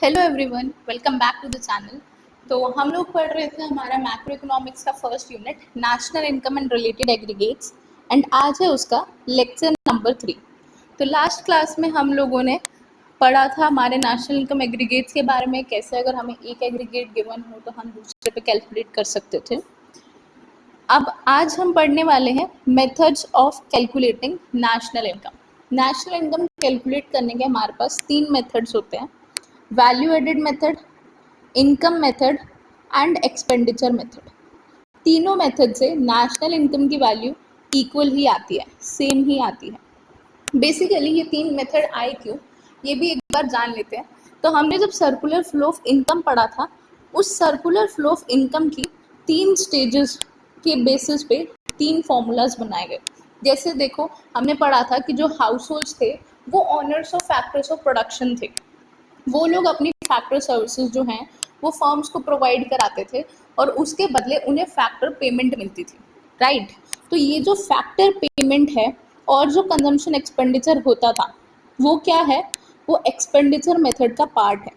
Hello everyone, welcome back to the channel. तो हम लोग पढ़ रहे थे हमारा मैक्रो इकोनॉमिक्स का first unit national income and related aggregates and आज है उसका लेक्चर नंबर 3। तो लास्ट क्लास में हम लोगों ने पढ़ा था हमारे नेशनल इनकम एग्रीगेट्स के बारे में, कैसे अगर हमें एक एग्रीगेट गिवन हो तो हम दूसरे पे कैलकुलेट कर सकते थे। अब आज हम पढ़ने वाले हैं methods of calculating national income. National income calculate करने के हमारे पास 3 मेथड्स होते हैं: value added method, income method and expenditure method. तीनों मेथड से नेशनल इनकम की वैल्यू इक्वल ही आती है, सेम ही आती है। बेसिकली ये 3 मेथड आए क्यों, ये भी एक बार जान लेते हैं। तो हमने जब सर्कुलर फ्लो ऑफ इनकम पढ़ा था, उस सर्कुलर फ्लो ऑफ इनकम की 3 स्टेजेस के बेसिस पे 3 फॉर्मूलाज बनाए गए। जैसे देखो, हमने पढ़ा था कि जो हाउस होल्ड्स थे वो honours of factors of production थे। वो लोग अपनी फैक्टर सर्विसेज जो हैं वो फर्म्स को प्रोवाइड कराते थे और उसके बदले उन्हें फैक्टर पेमेंट मिलती थी, राइट। तो ये जो फैक्टर पेमेंट है और जो कंजम्पशन एक्सपेंडिचर होता था वो क्या है, वो एक्सपेंडिचर मेथड का पार्ट है।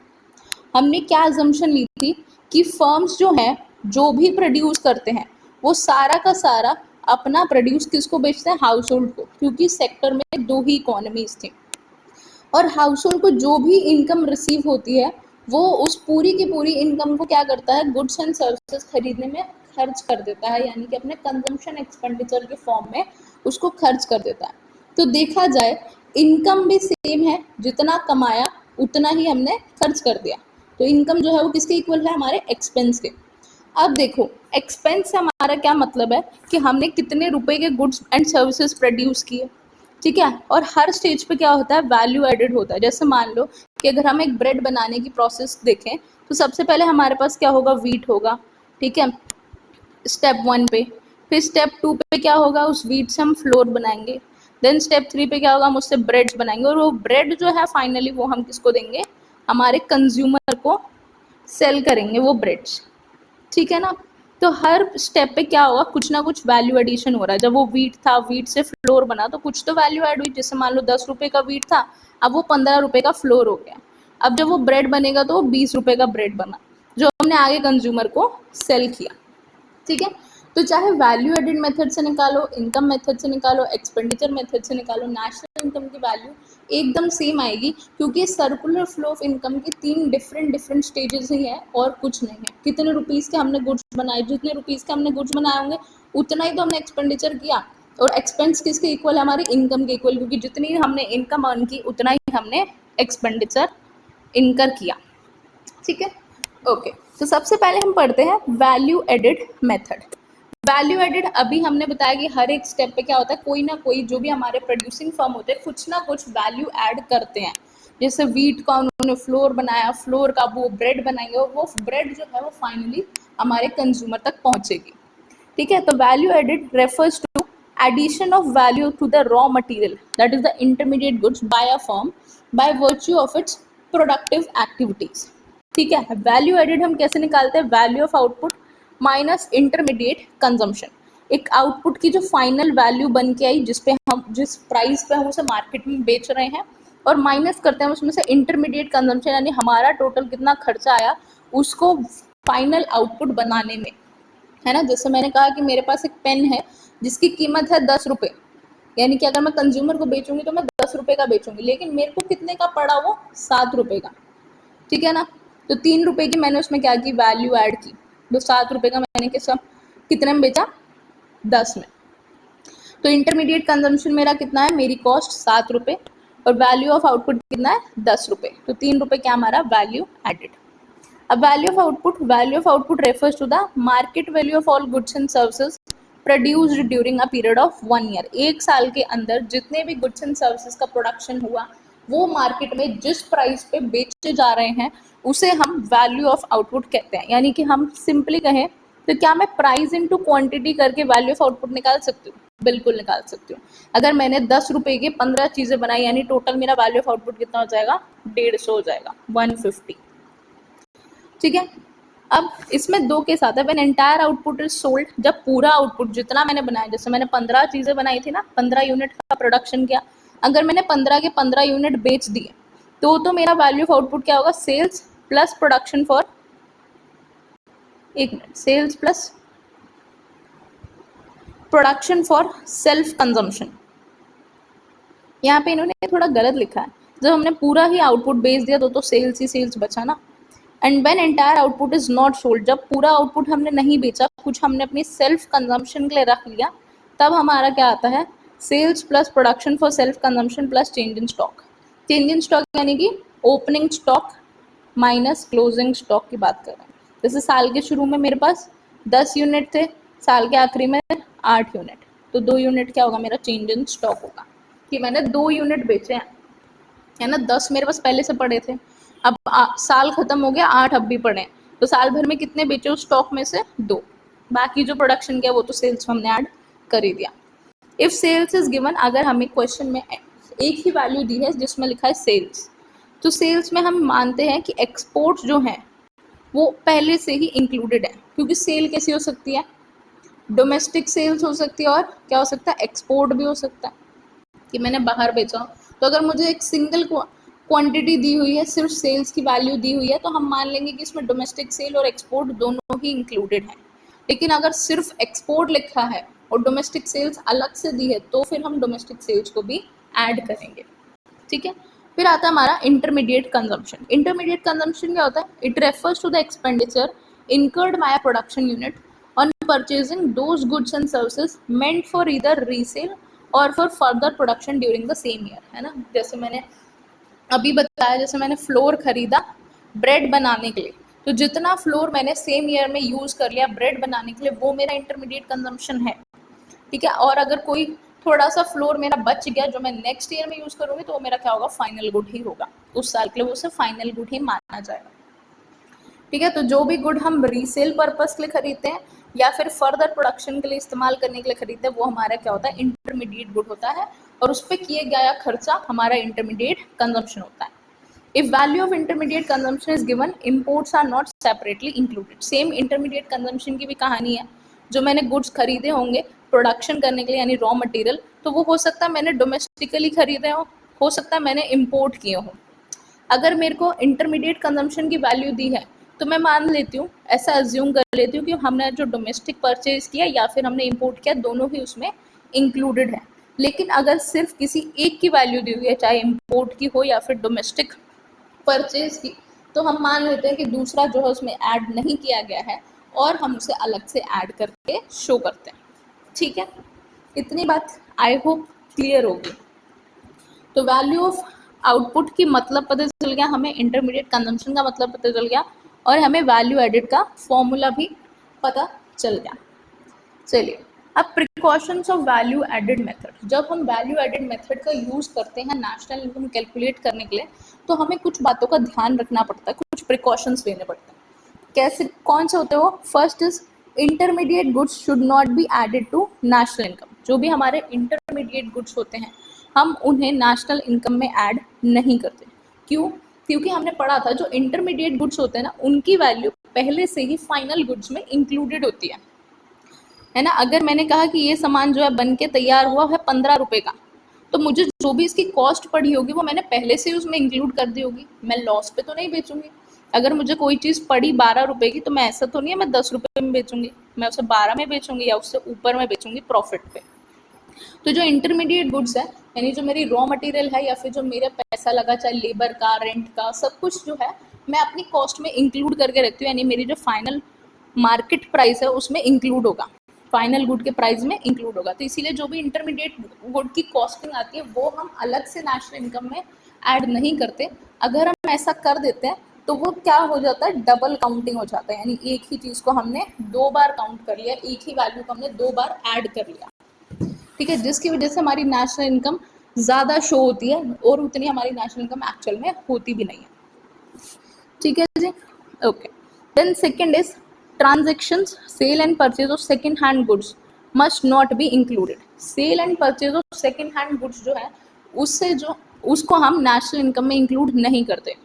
हमने क्या अजम्पशन ली थी कि फर्म्स जो हैं जो भी प्रोड्यूस करते हैं वो सारा का सारा अपना प्रोड्यूस किसको बेचते हैं, हाउस होल्ड को, क्योंकि सेक्टर में 2 ही इकोनॉमीज थी। और हाउस होल्ड को जो भी इनकम रिसीव होती है वो उस पूरी की पूरी इनकम को क्या करता है, गुड्स एंड सर्विसेज खरीदने में खर्च कर देता है, यानी कि अपने कंजम्पशन एक्सपेंडिचर के फॉर्म में उसको खर्च कर देता है। तो देखा जाए इनकम भी सेम है, जितना कमाया उतना ही हमने खर्च कर दिया। तो इनकम जो है वो किसके इक्वल है, हमारे एक्सपेंस के। अब देखो, एक्सपेंस से हमारा क्या मतलब है कि हमने कितने रुपए के गुड्स एंड सर्विसेज प्रोड्यूस किए, ठीक है। और हर स्टेज पे क्या होता है, वैल्यू एडेड होता है। जैसे मान लो कि अगर हम एक ब्रेड बनाने की प्रोसेस देखें तो सबसे पहले हमारे पास क्या होगा, व्हीट होगा, ठीक है, स्टेप 1 पे। फिर स्टेप 2 पे क्या होगा, उस व्हीट से हम फ्लोर बनाएंगे। देन स्टेप 3 पे क्या होगा, हम उससे ब्रेड्स बनाएंगे और वो ब्रेड जो है फाइनली वो हम किसको देंगे, हमारे कंज्यूमर को सेल करेंगे वो ब्रेड्स, ठीक है ना। तो हर स्टेप पे क्या होगा, कुछ ना कुछ वैल्यू एडिशन हो रहा है। जब वो व्हीट था, व्हीट से फ्लोर बना, तो कुछ तो वैल्यू ऐड हुई। जैसे मान लो 10 रुपये का व्हीट था, अब वो 15 रुपये का फ्लोर हो गया। अब जब वो ब्रेड बनेगा तो वो 20 रुपये का ब्रेड बना, जो हमने आगे कंज्यूमर को सेल किया, ठीक है। तो चाहे वैल्यू एडेड मेथड से निकालो, इनकम मेथड से निकालो, एक्सपेंडिचर मेथड से निकालो, नेशनल इनकम की वैल्यू एकदम सेम आएगी, क्योंकि सर्कुलर फ्लो ऑफ इनकम की 3 डिफरेंट स्टेजेस ही है और कुछ नहीं है। कितने रुपीज़ के हमने गुड्स बनाए, जितने रुपीज़ के हमने गुड्स बनाए होंगे उतना ही तो हमने एक्सपेंडिचर किया। और एक्सपेंस किसके इक्वल है, हमारी इनकम के इक्वल, क्योंकि जितनी हमने इनकम अर्न की उतना ही हमने एक्सपेंडिचर इनकर किया, ठीक है। ओके, तो सबसे पहले हम पढ़ते हैं value added method. Value added अभी हमने बताया कि हर एक स्टेप पे क्या होता है, कोई ना कोई जो भी हमारे प्रोड्यूसिंग फर्म होते हैं कुछ ना कुछ वैल्यू ऐड करते हैं। जैसे व्हीट का उन्होंने फ्लोर बनाया, फ्लोर का वो ब्रेड बनाएंगे और वो ब्रेड जो है वो फाइनली हमारे कंज्यूमर तक पहुंचेगी, ठीक है। तो value added refers to addition of value to the raw material, that is the intermediate goods, by a firm by virtue of its productive activities, ठीक है। वैल्यू एडेड हम कैसे निकालते हैं, value of output minus intermediate consumption. एक output की जो final value बन के आई, जिस प्राइस पे हम उसे मार्केट में बेच रहे हैं, और माइनस करते हैं उसमें से इंटरमीडिएट कंजम्पशन, यानी हमारा टोटल कितना खर्चा आया उसको फाइनल आउटपुट बनाने में, है ना। जैसे मैंने कहा कि मेरे पास एक पेन है जिसकी कीमत है 10 रुपये, यानी कि अगर मैं कंज्यूमर को बेचूंगी तो मैं 10 रुपये का बेचूंगी, लेकिन मेरे को कितने का पड़ा, वो 7 रुपये का, ठीक है ना। तो 3 रुपये की मैंने उसमें क्या की, वैल्यू ऐड की। तो 7 रुपये का मैंने कितने में बेचा, 10 में। तो इंटरमीडिएट कंजम्पशन मेरा कितना है, मेरी कॉस्ट 7 रुपये और वैल्यू ऑफ आउटपुट कितना है, 10 रुपये। तो 3 रुपये क्या हमारा वैल्यू एडेड। अब value of output refers to the market value of all goods and services produced during a period of 1 year. एक साल के अंदर जितने भी गुड्स एंड सर्विसेज का प्रोडक्शन हुआ वो मार्केट में जिस प्राइस पे बेचे जा रहे हैं उसे हम वैल्यू ऑफ आउटपुट कहते हैं। यानी कि हम सिंपली कहें तो क्या मैं प्राइस इनटू क्वांटिटी करके वैल्यू ऑफ आउटपुट निकाल सकती हूँ, बिल्कुल निकाल सकती हूँ। अगर मैंने 10 रुपये की 15 चीज़ें बनाई, यानी टोटल मेरा वैल्यू ऑफ आउटपुट कितना हो जाएगा, 150 हो जाएगा, 150, ठीक है। अब इसमें 2 केस आता है, when entire output is sold, जब पूरा आउटपुट जितना मैंने बनाया, जैसे मैंने 15 चीज़ें बनाई थी ना, 15 यूनिट का प्रोडक्शन किया, अगर मैंने 15 के 15 यूनिट बेच दिए तो मेरा वैल्यू ऑफ आउटपुट क्या होगा, सेल्स प्लस प्रोडक्शन फॉर, एक minute, sales plus production for self consumption. यहाँ पे इन्होंने थोड़ा गलत लिखा है, जब हमने पूरा ही आउटपुट बेच दिया तो सेल्स ही सेल्स बचा ना। And when entire output is not sold, जब पूरा आउटपुट हमने नहीं बेचा, कुछ हमने अपनी सेल्फ कंजम्पशन के लिए रख लिया, तब हमारा क्या आता है, sales plus production for self consumption plus change in stock. Change in stock यानी कि opening stock minus closing stock की बात कर रहे हैं। जैसे साल के शुरू में मेरे पास 10 यूनिट थे, साल के आखिरी में 8 यूनिट, तो 2 यूनिट क्या होगा मेरा, चेंज इन स्टॉक होगा कि मैंने 2 यूनिट बेचे हैं, है ना। 10 मेरे पास पहले से पड़े थे, अब साल खत्म हो गया, 8 अब भी पड़े हैं, तो साल भर में कितने बेचे उस स्टॉक में से, 2। बाकी जो प्रोडक्शन किया वो तो सेल्स में हमने ऐड कर ही दिया। इफ सेल्स इज गिवन, अगर हमें क्वेश्चन में एक ही वैल्यू दी है जिसमें लिखा है सेल्स, तो सेल्स में हम मानते हैं कि एक्सपोर्ट जो है वो पहले से ही इंक्लूडेड है, क्योंकि सेल कैसी हो सकती है, डोमेस्टिक सेल्स हो सकती है और क्या हो सकता है, एक्सपोर्ट भी हो सकता है कि मैंने बाहर बेचा। तो अगर मुझे एक सिंगल क्वांटिटी दी हुई है, सिर्फ सेल्स की वैल्यू दी हुई है, तो हम मान लेंगे कि इसमें डोमेस्टिक सेल और एक्सपोर्ट दोनों ही इंक्लूडेड है। लेकिन अगर सिर्फ एक्सपोर्ट लिखा है और डोमेस्टिक सेल्स अलग से दी है, तो फिर हम डोमेस्टिक सेल्स को भी ऐड करेंगे, ठीक है। फिर आता है हमारा इंटरमीडिएट कंजम्पशन। इंटरमीडिएट कंजम्पशन क्या होता है, it refers to the expenditure incurred by a production unit on purchasing those goods and services meant for either resale or for further production during the same year, है ना। जैसे मैंने अभी बताया, जैसे मैंने फ्लोर खरीदा ब्रेड बनाने के लिए, तो जितना फ्लोर मैंने सेम ईयर में यूज़ कर लिया ब्रेड बनाने के लिए, वो मेरा इंटरमीडिएट कंजम्पशन है, ठीक है। और अगर कोई थोड़ा सा फ्लोर मेरा बच गया जो मैं नेक्स्ट ईयर में यूज़ करूँगी, तो वो मेरा क्या होगा, फाइनल गुड ही होगा, उस साल के लिए वो उसे फाइनल गुड ही माना जाएगा, ठीक है। तो जो भी गुड हम रीसेल पर्पस के लिए खरीदते हैं या फिर फर्दर प्रोडक्शन के लिए इस्तेमाल करने के लिए खरीदते हैं, वो हमारा क्या होता है, इंटरमीडिएट गुड होता है, और उस पर किए गया खर्चा हमारा इंटरमीडिएट कंजम्पशन होता है। If value of intermediate consumption is given, imports are not separately included. Same intermediate consumption की भी कहानी है, जो मैंने गुड्स खरीदे होंगे प्रोडक्शन करने के लिए यानी रॉ मटेरियल, तो वो हो सकता है मैंने डोमेस्टिकली खरीदे हो सकता है मैंने इम्पोर्ट किए हों। अगर मेरे को इंटरमीडिएट कंजम्पशन की वैल्यू दी है, तो मैं मान लेती हूँ, ऐसा अज्यूम कर लेती हूँ कि हमने जो डोमेस्टिक परचेज किया या फिर हमने इंपोर्ट किया, दोनों ही उसमें इंक्लूडेड है। लेकिन अगर सिर्फ किसी एक की वैल्यू दी हुई है, चाहे इंपोर्ट की हो या फिर डोमेस्टिक परचेज की, तो हम मान लेते हैं कि दूसरा जो है उसमें ऐड नहीं किया गया है और हम उसे अलग से ऐड करके शो करते हैं, ठीक है। इतनी बात आई होप क्लियर होगी। तो वैल्यू ऑफ आउटपुट की मतलब पता चल गया हमें, इंटरमीडिएट कंजम्पशन का मतलब पता चल गया, और हमें वैल्यू एडिड का फॉर्मूला भी पता चल गया। चलिए, अब precautions of value added method. जब हम वैल्यू एडिड मेथड का यूज़ करते हैं नेशनल इनकम कैलकुलेट करने के लिए, तो हमें कुछ बातों का ध्यान रखना पड़ता है, कुछ प्रिकॉशंस लेने पड़ते हैं। कैसे, कौन से होते हो, first is intermediate goods should not be added to national income. जो भी हमारे इंटरमीडिएट गुड्स होते हैं, हम उन्हें नेशनल इनकम में ऐड नहीं करते। क्यों? क्योंकि हमने पढ़ा था जो इंटरमीडिएट गुड्स होते हैं ना, उनकी वैल्यू पहले से ही फाइनल गुड्स में इंक्लूडेड होती है ना। अगर मैंने कहा कि ये सामान जो है बन के तैयार हुआ है 15 रुपये का, तो मुझे जो भी इसकी कॉस्ट पड़ी होगी वो मैंने पहले से उसमें इंक्लूड कर दी होगी, मैं लॉस पे तो नहीं बेचूंगी। अगर मुझे कोई चीज़ पड़ी 12 रुपये की, तो मैं ऐसा तो नहीं है मैं 10 रुपये में बेचूंगी, मैं उसे 12 में बेचूंगी या उससे ऊपर में बेचूंगी प्रॉफिट पे। तो जो इंटरमीडिएट गुड्स है, यानी जो मेरी रॉ मटेरियल है या फिर जो मेरा पैसा लगा, चाहे लेबर का, रेंट का, सब कुछ जो है मैं अपनी कॉस्ट में इंक्लूड करके रखती हूँ, यानी मेरी जो फाइनल मार्केट प्राइस है उसमें इंक्लूड होगा, फाइनल गुड के प्राइस में इंक्लूड होगा। तो इसीलिए जो भी इंटरमीडिएट गुड की कॉस्टिंग आती है वो हम अलग से नेशनल इनकम में ऐड नहीं करते। अगर हम ऐसा कर देते हैं तो वो क्या हो जाता है, डबल काउंटिंग हो जाता है, यानी एक ही चीज़ को हमने 2 बार काउंट कर लिया, एक ही वैल्यू को हमने 2 बार ऐड कर लिया, ठीक है, जिसकी वजह से हमारी नेशनल इनकम ज़्यादा शो होती है और उतनी हमारी नेशनल इनकम एक्चुअल में होती भी नहीं है, ठीक है जी, okay. Then second is transactions, sale and purchase of second hand goods must not be included. Sale and purchase of second hand goods जो है उसको हम नेशनल इनकम में इंक्लूड नहीं करते।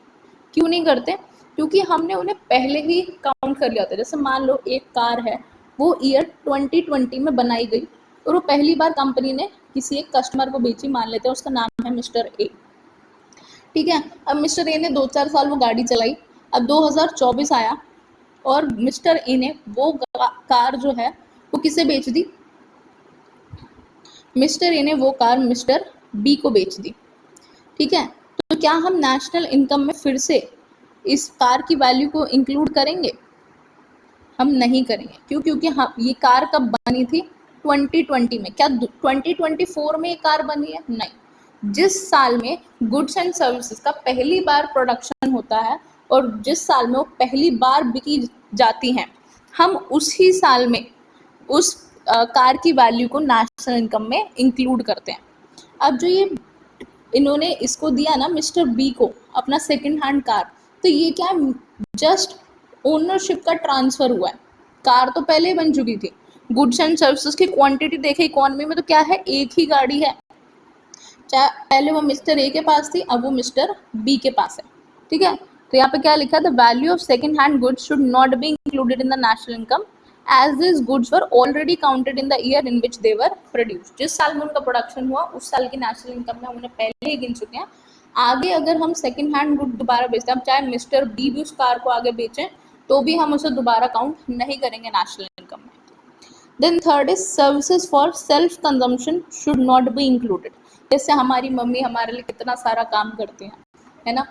क्यों नहीं करते? क्योंकि हमने उन्हें पहले ही काउंट कर लिया होता है। जैसे मान लो एक कार है, वो ईयर 2020 में बनाई गई और वो पहली बार कंपनी ने किसी एक कस्टमर को बेची, मान लेते हैं उसका नाम है मिस्टर ए, ठीक है। अब मिस्टर ए ने 2-4 साल वो गाड़ी चलाई, अब 2024 आया और मिस्टर ए ने वो कार जो है वो किसे बेच दी? मिस्टर ए ने वो कार मिस्टर बी को बेच दी। ठीक है, तो क्या हम नेशनल इनकम में फिर से इस कार की वैल्यू को इंक्लूड करेंगे? हम नहीं करेंगे। क्यों? क्योंकि हाँ, ये कार कब बनी थी? 2020 में। क्या 2024 में ये कार बनी है? नहीं। जिस साल में गुड्स एंड सर्विसेज का पहली बार प्रोडक्शन होता है और जिस साल में वो पहली बार बिकी जाती हैं, हम उसी साल में उस कार की वैल्यू को नेशनल इनकम में इंक्लूड करते हैं। अब जो ये इन्होंने इसको दिया ना मिस्टर बी को अपना सेकंड हैंड कार, तो ये क्या है? जस्ट ओनरशिप का ट्रांसफर हुआ है। कार तो पहले ही बन चुकी थी। गुड्स एंड सर्विसेज की क्वांटिटी देखे इकोनॉमी में तो क्या है? एक ही गाड़ी है। चाहे पहले वो मिस्टर ए के पास थी, अब वो मिस्टर बी के पास है। ठीक है, तो यहाँ पे क्या लिखा है? The value of second hand goods should not be included in the national income as this goods were already counted in the year in which they were produced. जिस साल में उनका प्रोडक्शन हुआ उस साल की नेशनल इनकम में उन्हें पहले ही गिन चुके हैं। आगे अगर हम सेकंड हैंड गुड दोबारा बेचते हैं, चाहे मिस्टर बी भी उस कार को आगे बेचें, तो भी हम उसे दोबारा काउंट नहीं करेंगे नेशनल इनकम में। Then third is services for self consumption should not be included. जैसे हमारी मम्मी हमारे लिए कितना सारा काम करती हैं, है ना?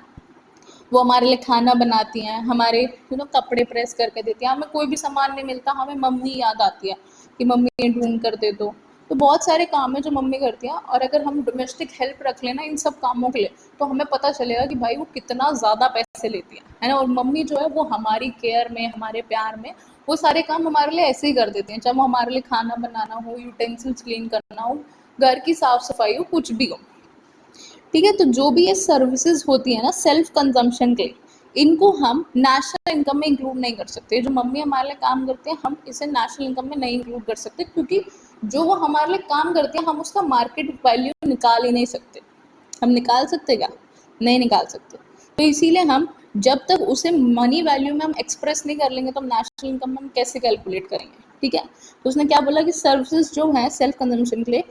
वो हमारे लिए खाना बनाती हैं, हमारे कपड़े प्रेस करके देती हैं। हमें कोई भी सामान नहीं मिलता, हमें मम्मी याद आती है कि मम्मी ये ढूंढ कर दे दो। तो बहुत सारे काम है जो मम्मी करती हैं, और अगर हम डोमेस्टिक हेल्प रख लेना इन सब कामों के लिए, तो हमें पता चलेगा कि भाई वो कितना ज़्यादा पैसे लेती है ना? और मम्मी जो है वो हमारी केयर में, हमारे प्यार में वो सारे काम हमारे लिए ऐसे ही कर देती हैं, चाहे वो हमारे लिए खाना बनाना हो, यूटेंसिल्स क्लीन करना हो, घर की साफ सफाई हो, कुछ भी हो। ठीक है, तो जो भी ये सर्विसेज होती है ना सेल्फ कंजम्पशन के लिए, इनको हम नेशनल इनकम में इंक्लूड नहीं कर सकते। जो मम्मी हमारे लिए काम करते हैं, हम इसे नेशनल इनकम में नहीं इंक्लूड कर सकते, क्योंकि जो वो हमारे लिए काम करते हैं हम उसका मार्केट वैल्यू निकाल ही नहीं सकते। हम निकाल सकते क्या? नहीं निकाल सकते। तो इसीलिए हम जब तक उसे मनी वैल्यू में हम एक्सप्रेस नहीं कर लेंगे, तो हम नेशनल इनकम में हम कैसे कैलकुलेट करेंगे? ठीक है, तो उसने क्या बोला कि सर्विसेज जो है सेल्फ कंजम्पशन के लिए,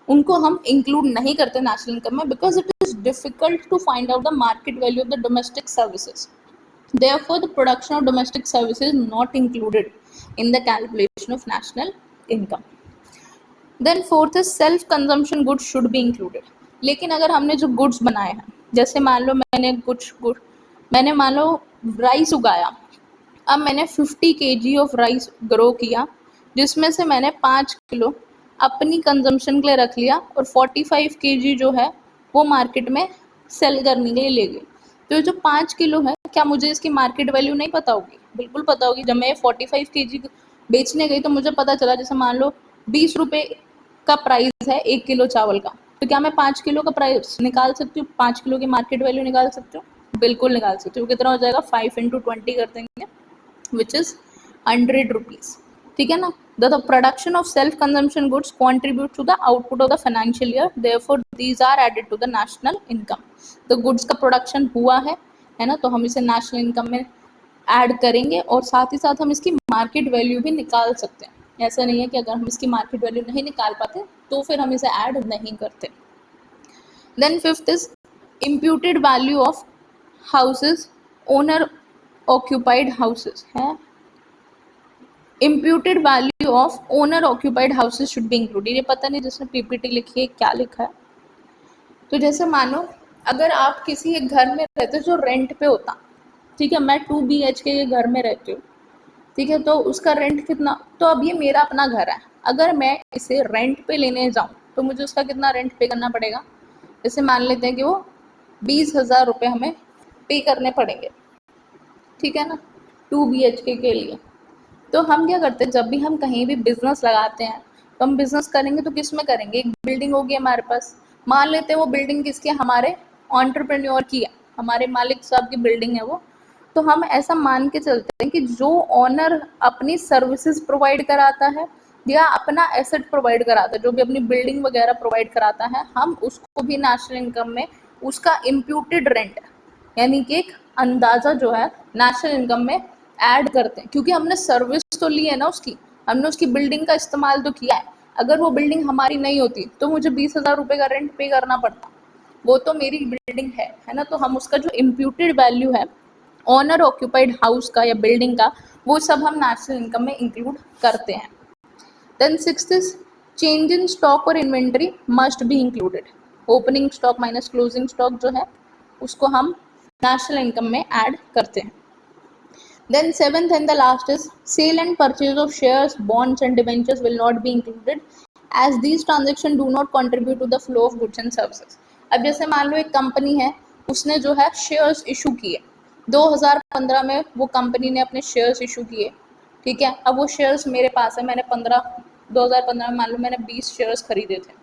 उनको हम इंक्लूड नहीं करते नेशनल इनकम में, because it is difficult to find out the market value of the domestic services. Therefore, the production of domestic services is not included in the calculation of national income. Then fourth is self consumption goods should be included. लेकिन अगर हमने जो goods बनाए हैं, जैसे मान लो मैंने मान लो राइस उगाया, अब मैंने 50 kg ऑफ राइस ग्रो किया, जिसमें से मैंने 5 किलो अपनी कंजम्पशन के लिए रख लिया और 45 kg जो है वो मार्केट में सेल करने के लिए ले गई। तो जो 5 किलो है, क्या मुझे इसकी मार्केट वैल्यू नहीं पता होगी? बिल्कुल पता होगी। जब मैं 45 kg बेचने गई तो मुझे पता चला, जैसे मान लो 20 रुपये का प्राइस है 1 किलो चावल का, तो क्या मैं 5 किलो का प्राइस निकाल सकती हूँ? 5 किलो की मार्केट वैल्यू निकाल सकती हूँ? बिल्कुल निकाल सकती हूँ। कितना हो जाएगा? 5 × 20 कर देंगे, which is 100 rupees. ठीक है ना? The production of self-consumption goods contribute to the output of the financial year. Therefore, these are added to the national income. तो goods का प्रोडक्शन हुआ है ना? तो हम इसे नेशनल इनकम में ऐड करेंगे और साथ ही साथ हम इसकी मार्केट वैल्यू भी निकाल सकते हैं। ऐसा नहीं है कि अगर हम इसकी मार्केट वैल्यू नहीं निकाल पाते तो फिर हम इसे ऐड नहीं करते। Then fifth is imputed value of houses, owner occupied houses है। Imputed value of owner occupied houses should be included. ये पता नहीं जिसने पीपीटी लिखी है क्या लिखा है। तो जैसे मानो अगर आप किसी एक घर में रहते जो रेंट पे होता, ठीक है, मैं 2 BHK के घर में रहती हूँ, ठीक है, तो उसका रेंट कितना? तो अब ये मेरा अपना घर है, अगर मैं इसे रेंट पे लेने जाऊँ तो मुझे उसका कितना रेंट पे करना पड़ेगा? जैसे मान लेते हैं कि वो 20,000 रुपये हमें पे करने पड़ेंगे, ठीक है ना, 2 BHK के लिए। तो हम क्या करते हैं, जब भी हम कहीं भी बिजनेस लगाते हैं, तो हम बिजनेस करेंगे तो किस में करेंगे? एक बिल्डिंग होगी हमारे पास, मान लेते हैं वो बिल्डिंग किसकी है? हमारे एंटरप्रेन्योर की है, हमारे मालिक साहब की बिल्डिंग है वो। तो हम ऐसा मान के चलते हैं कि जो ओनर अपनी सर्विसेज प्रोवाइड कराता है या अपना एसेट प्रोवाइड कराता है, जो भी अपनी बिल्डिंग वगैरह प्रोवाइड कराता है, हम उसको भी नेशनल इनकम में उसका इम्प्यूटेड रेंट यानी कि एक अंदाजा जो है नेशनल इनकम में ऐड करते हैं, क्योंकि हमने सर्विस तो ली है ना उसकी, हमने उसकी बिल्डिंग का इस्तेमाल तो किया है। अगर वो बिल्डिंग हमारी नहीं होती तो मुझे 20,000 रुपये का रेंट पे करना पड़ता, वो तो मेरी बिल्डिंग है ना, तो हम उसका जो इम्प्यूटेड वैल्यू है ऑनर ऑक्यूपाइड हाउस का या बिल्डिंग का, वो सब हम नेशनल इनकम में इंक्लूड करते हैं। Then sixth is change in stock or inventory must be included. Opening stock minus closing stock जो है उसको हम नेशनल इनकम में ऐड करते हैं। Then seventh and the last is sale and purchase of shares, bonds and debentures will not be included as these transactions do not contribute to the flow of goods and services. अब जैसे मान लो एक company है, उसने जो है shares issue किए 2015 में, वो कंपनी ने अपने शेयर्स इशू किए, ठीक है। अब वो शेयर्स मेरे पास है, मैंने 2015 में मान लो मैंने 20 शेयर्स खरीदे थे,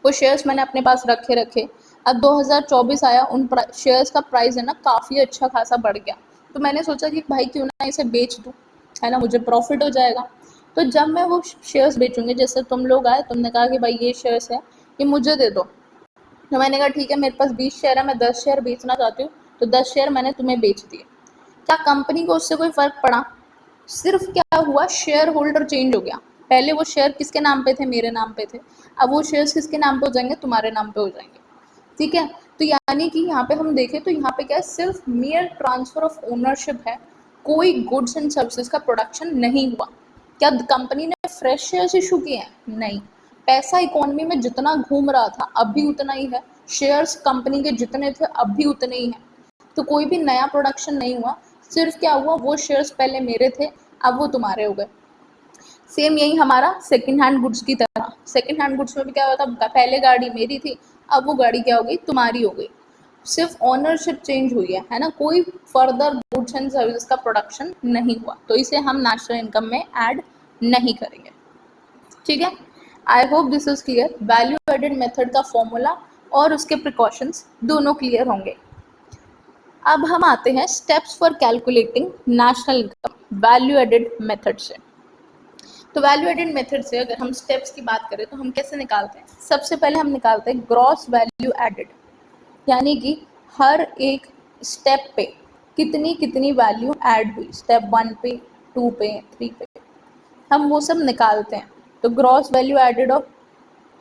वो शेयर्स मैंने अपने पास रखे। अब 2024 आया, उन शेयर्स का प्राइस है ना काफ़ी अच्छा खासा बढ़ गया, तो मैंने सोचा कि भाई क्यों ना इसे बेच दूँ, है ना, मुझे प्रॉफिट हो जाएगा। तो जब मैं वो शेयर्स बेचूंगी, जैसे तुम लोग आए, तुमने कहा कि भाई ये शेयर्स है, ये मुझे दे दो, तो मैंने कहा ठीक है, मेरे पास 20 शेयर है, मैं 10 शेयर बेचना चाहती हूँ, तो 10 शेयर मैंने तुम्हें बेच दिए। क्या कंपनी को उससे कोई फ़र्क पड़ा? सिर्फ क्या हुआ, शेयर होल्डर चेंज हो गया। पहले वो शेयर किसके नाम पे थे? मेरे नाम पे थे। अब वो शेयर्स किसके नाम पे हो जाएंगे? तुम्हारे नाम पे हो जाएंगे, ठीक है। तो यानी कि यहाँ पे हम देखें तो यहाँ पे क्या है, सिर्फ मियर ट्रांसफर ऑफ ओनरशिप है, कोई गुड्स एंड सर्विसेज का प्रोडक्शन नहीं हुआ। क्या कंपनी ने फ्रेश शेयर्स इशू किए हैं? नहीं। पैसा इकोनॉमी में जितना घूम रहा था अब भी उतना ही है, शेयर्स कंपनी के जितने थे अब भी उतने ही हैं, तो कोई भी नया प्रोडक्शन नहीं हुआ। सिर्फ क्या हुआ, वो शेयर्स पहले मेरे थे, अब वो तुम्हारे हो गए। सेम यही हमारा सेकंड हैंड गुड्स की तरह, सेकंड हैंड गुड्स में भी क्या होता, पहले गाड़ी मेरी थी, अब वो गाड़ी क्या हो गई, तुम्हारी हो गई। सिर्फ ओनरशिप चेंज हुई है ना, कोई फर्दर गुड्स एंड सर्विसेज का प्रोडक्शन नहीं हुआ, तो इसे हम नेशनल इनकम में ऐड नहीं करेंगे, ठीक है। I hope this is clear. Value added method का फॉर्मूला और उसके प्रिकॉशंस दोनों क्लियर होंगे। अब हम आते हैं steps for calculating national income value added method से। तो वैल्यू एडेड मेथड से अगर हम स्टेप्स की बात करें तो हम कैसे निकालते हैं? सबसे पहले हम निकालते हैं ग्रॉस वैल्यू एडेड, यानी कि हर एक स्टेप पे कितनी कितनी वैल्यू ऐड हुई, स्टेप 1 पे, 2 पे, 3 पे, हम वो सब निकालते हैं। तो gross value added of